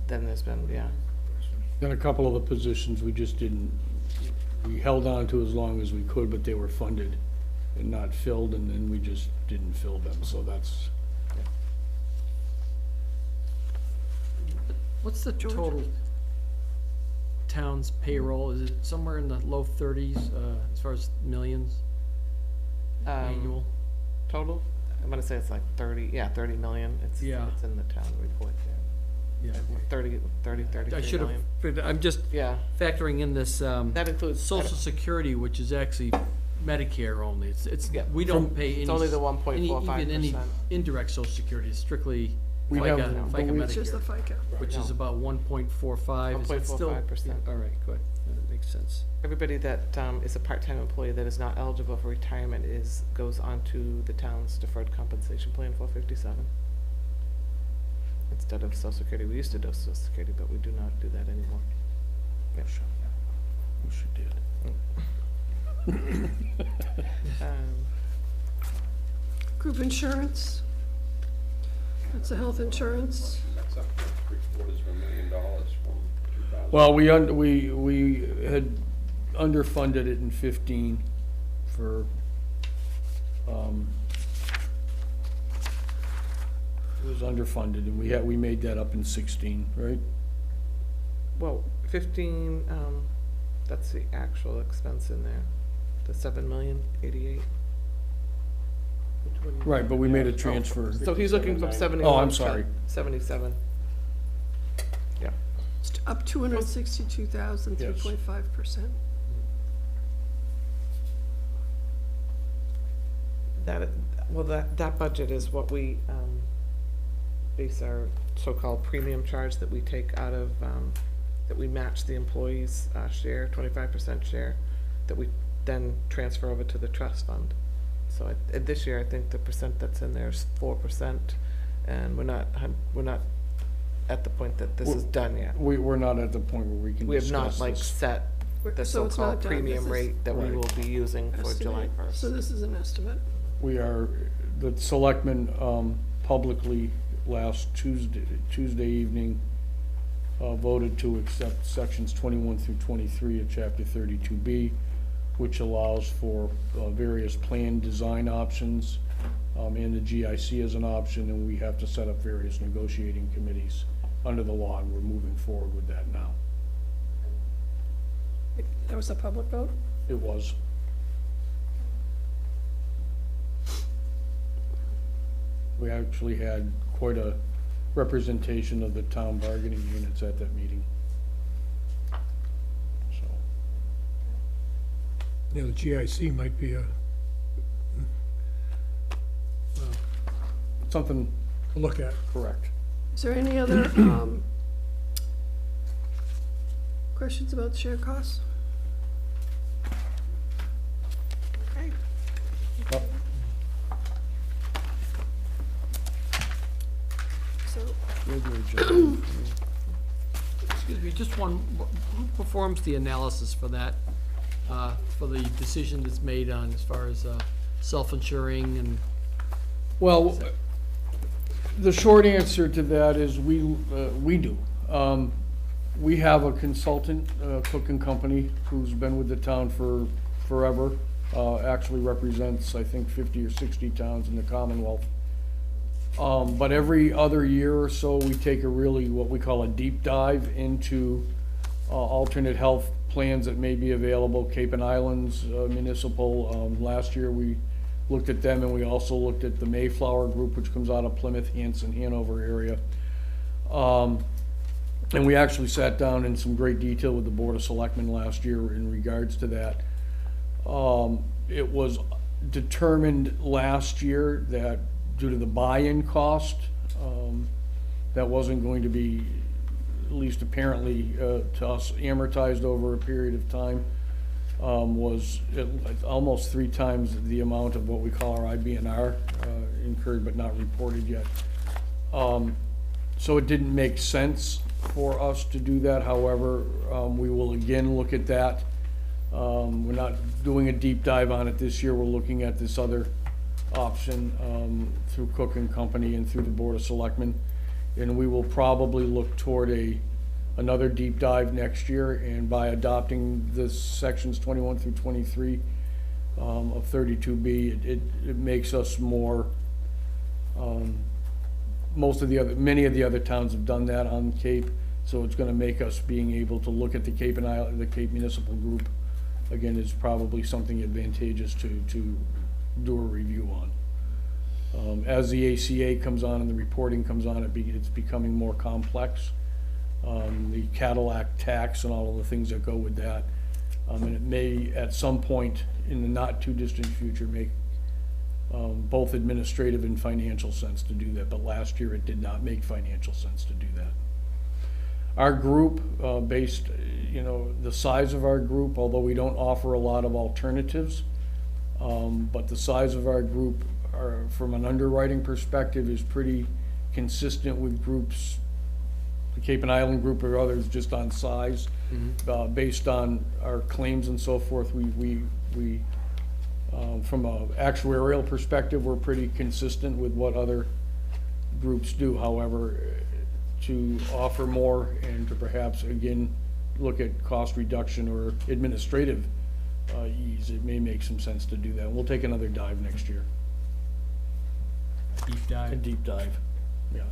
Then there's been, yeah, Then a couple of the positions we just didn't, we held on to as long as we could, but they were funded and not filled, and then we just didn't fill them, so that's, What's the total town's payroll? Is it somewhere in the low 30s, as far as millions annual? total, I'm gonna say it's like 30 million, it's in Yeah. the town report, Yeah. 33 I should million. have, I'm just Yeah, factoring in this, that includes. Social Security, which is actually Medicare only. It's, Yeah. we don't pay any. It's only the even 1.45%. any indirect social security, it's strictly We FICA, have- FICA but we- It's just the Medicare, FICA. which is about 1.45. Is it still- 1.45%. yeah, all right, good, that makes sense. Everybody that is a part-time employee that is not eligible for retirement goes onto the town's deferred compensation plan 457. Instead of social security, we used to do social security, but we do not do that anymore. Yeah. wish you did. Group insurance. That's the health insurance. That's up to $750,000 from 2000. Well, we had underfunded it in 15 for, it was underfunded, and we made that up in 16, right? Well, 15, that's the actual expense in there, the 7,088,000. Which one? Right, but we made a transfer. So he's looking from 71 Oh, I'm to sorry. 77. Yeah. It's up 262,000, Yes. 3.5%. That budget is what we, base our so-called premium charge that we take out of, that we match the employees' share, 25% share, that we then transfer over to the trust fund. So this year, I think the percent that's in there is 4%, and we're not at the point that this is done yet. We're not at the point where we can We have discuss not like this. set the So it's not so-called done, premium this is rate that we Right. will be using for July estimate. 1st. So this is an estimate. We are, the selectmen publicly last Tuesday evening voted to accept sections 21 through 23 of chapter 32B, which allows for various plan design options and the GIC as an option, and we have to set up various negotiating committees under the law, and we're moving forward with that now. That was a public vote? It was. We actually had quite a representation of the town bargaining units at that meeting. So, Yeah, the GIC might be a something look at. correct. Is there any other questions about the share costs? Okay. Well, So, where's your agenda? Excuse me, just one, who performs the analysis for that, for the decision that's made on as far as self-insuring and? Well, the short answer to that is we do. We have a consultant, Cook & Company, who's been with the town for forever, actually represents, I think, 50 or 60 towns in the Commonwealth. But every other year or so, we take a really, what we call a deep dive into alternate health plans that may be available, Cape and Islands Municipal. Last year, we looked at them, and we also looked at the Mayflower Group, which comes out of Plymouth, Hanson, Hanover area. And we actually sat down in some great detail with the Board of Selectmen last year in regards to that. It was determined last year that due to the buy-in cost, that wasn't going to be, at least apparently to us, amortized over a period of time, was almost 3 times the amount of what we call our IBNR, incurred but not reported yet. So it didn't make sense for us to do that. However, we will again look at that. We're not doing a deep dive on it this year. We're looking at this other option through Cook & Company and through the Board of Selectmen. And we will probably look toward another deep dive next year, and by adopting the sections 21 through 23 of 32B, it makes us more, many of the other towns have done that on Cape, so it's gonna make us being able to look at the Cape and Island, the Cape Municipal Group, again, is probably something advantageous to do a review on. As the ACA comes on and the reporting comes on, it's becoming more complex. The Cadillac tax and all of the things that go with that. And it may, at some point in the not too distant future, make both administrative and financial sense to do that, but last year it did not make financial sense to do that. Our group, based, the size of our group, although we don't offer a lot of alternatives, but the size of our group, from an underwriting perspective, is pretty consistent with groups, the Cape and Island Group or others, just on size. Based on our claims and so forth, we from an actuarial perspective, we're pretty consistent with what other groups do. However, to offer more and to perhaps, again, look at cost reduction or administrative ease, it may make some sense to do that. We'll take another dive next year. Deep dive. A deep dive, yeah.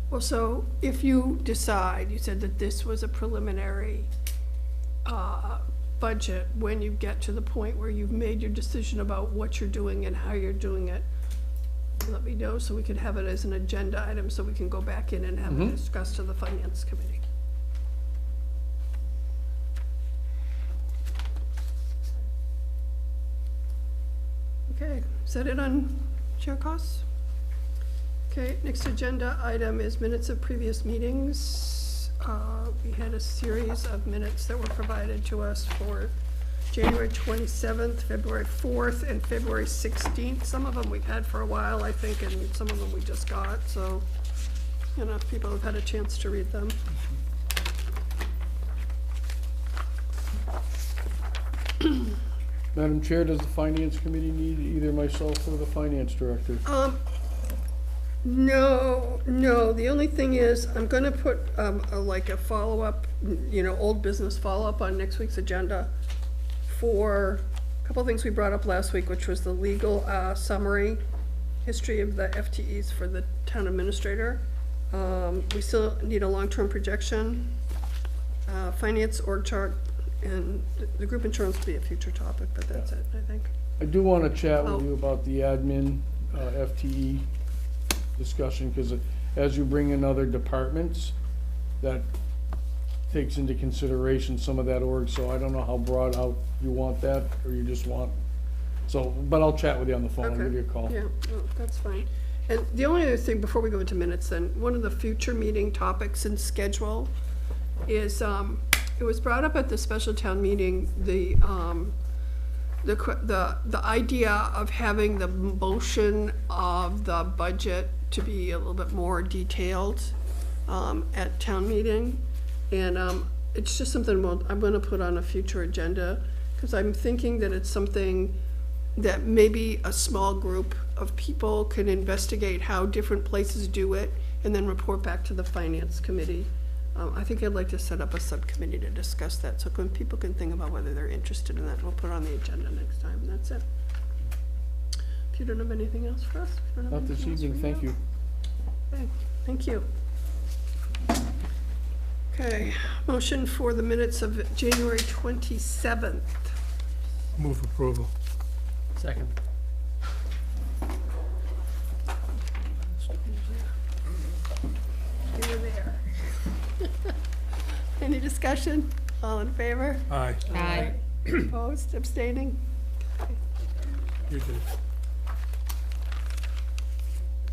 well, so if you decide, you said that this was a preliminary budget, when you get to the point where you've made your decision about what you're doing and how you're doing it, let me know so we can have it as an agenda item, so we can go back in and have it discussed to the Finance Committee. Okay, is that it on share costs? Okay, next agenda item is minutes of previous meetings. We had a series of minutes that were provided to us for January 27th, February 4th, and February 16th. Some of them we've had for a while, I think, and some of them we just got, so, you know, if people have had a chance to read them. Madam Chair, does the Finance Committee need either myself or the Finance Director? No, the only thing is, I'm gonna put, like a follow-up, you know, old business follow-up on next week's agenda for a couple of things we brought up last week, which was the legal, summary, history of the FTEs for the town administrator. We still need a long-term projection, finance org chart, and the group insurance will be a future topic, but that's it, I think. I do want to chat Oh. with you about the admin, FTE discussion, because as you bring in other departments, that takes into consideration some of that org, so I don't know how broad out you want that, or you just want, so, but I'll chat with you on the phone, I'll give you a call. Yeah, no, that's fine. And the only other thing, before we go into minutes then, one of the future meeting topics and schedule is, it was brought up at the special town meeting, the idea of having the motion of the budget to be a little bit more detailed, at town meeting. And, it's just something I'm gonna put on a future agenda, cause I'm thinking that it's something that maybe a small group of people can investigate how different places do it and then report back to the finance committee. I think I'd like to set up a subcommittee to discuss that, so when people can think about whether they're interested in that, we'll put it on the agenda next time, and that's it. If you don't have anything else for us? We don't have Not this anything else evening, for thank you. Okay, thank you. Okay, motion for the minutes of January 27th. Move approval. Second. You were there. Any discussion? All in favor? Aye. Aye. Opposed, abstaining? You did.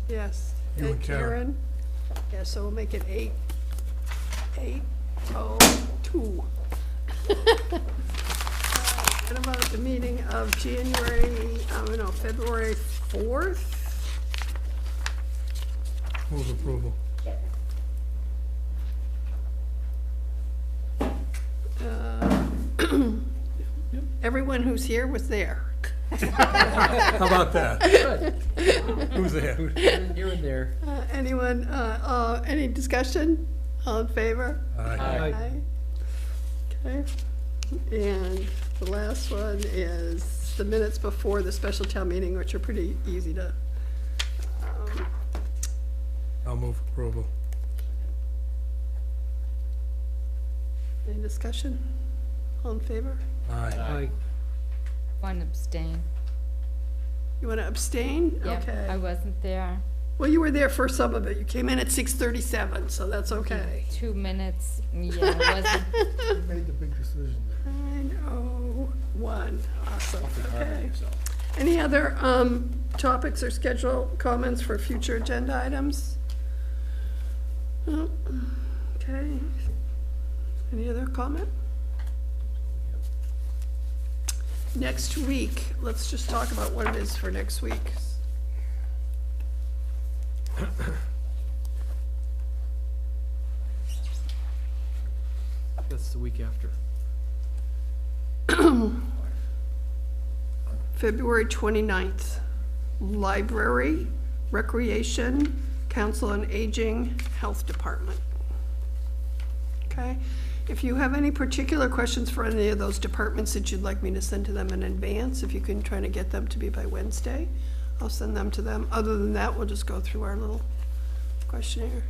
Yes. You and Karen. Yeah, so we'll make it 8:02. What about the meeting of February 4th? Move approval. Everyone who's here was there. How about that? Who's there? You were there. Anyone, any discussion? All in favor? Aye. Okay. And the last one is the minutes before the special town meeting, which are pretty easy to, I'll move approval. any discussion? All in favor? Aye. One abstain. You want to abstain? Yep, Okay. I wasn't there. Well, you were there for some of it. You came in at 6:37, so that's okay. 2 minutes, yeah, I wasn't. Made the big decision. 9:01, awesome, okay. Any other, topics or schedule comments for future agenda items? No? Okay. Any other comment? Next week, let's just talk about what it is for next week. That's the week after. February 29th, Library, Recreation, Council on Aging, Health Department. Okay? If you have any particular questions for any of those departments that you'd like me to send to them in advance, if you can try to get them to me by Wednesday, I'll send them to them. Other than that, we'll just go through our little questionnaire.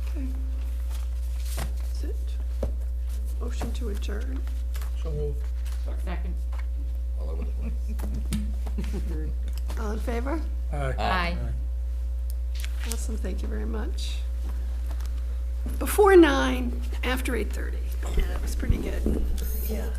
Okay. That's it. Motion to adjourn. So moved. Second. All in favor? Aye. Aye. Awesome, thank you very much. Before 9, after 8:30. Yeah, that was pretty good. Yeah.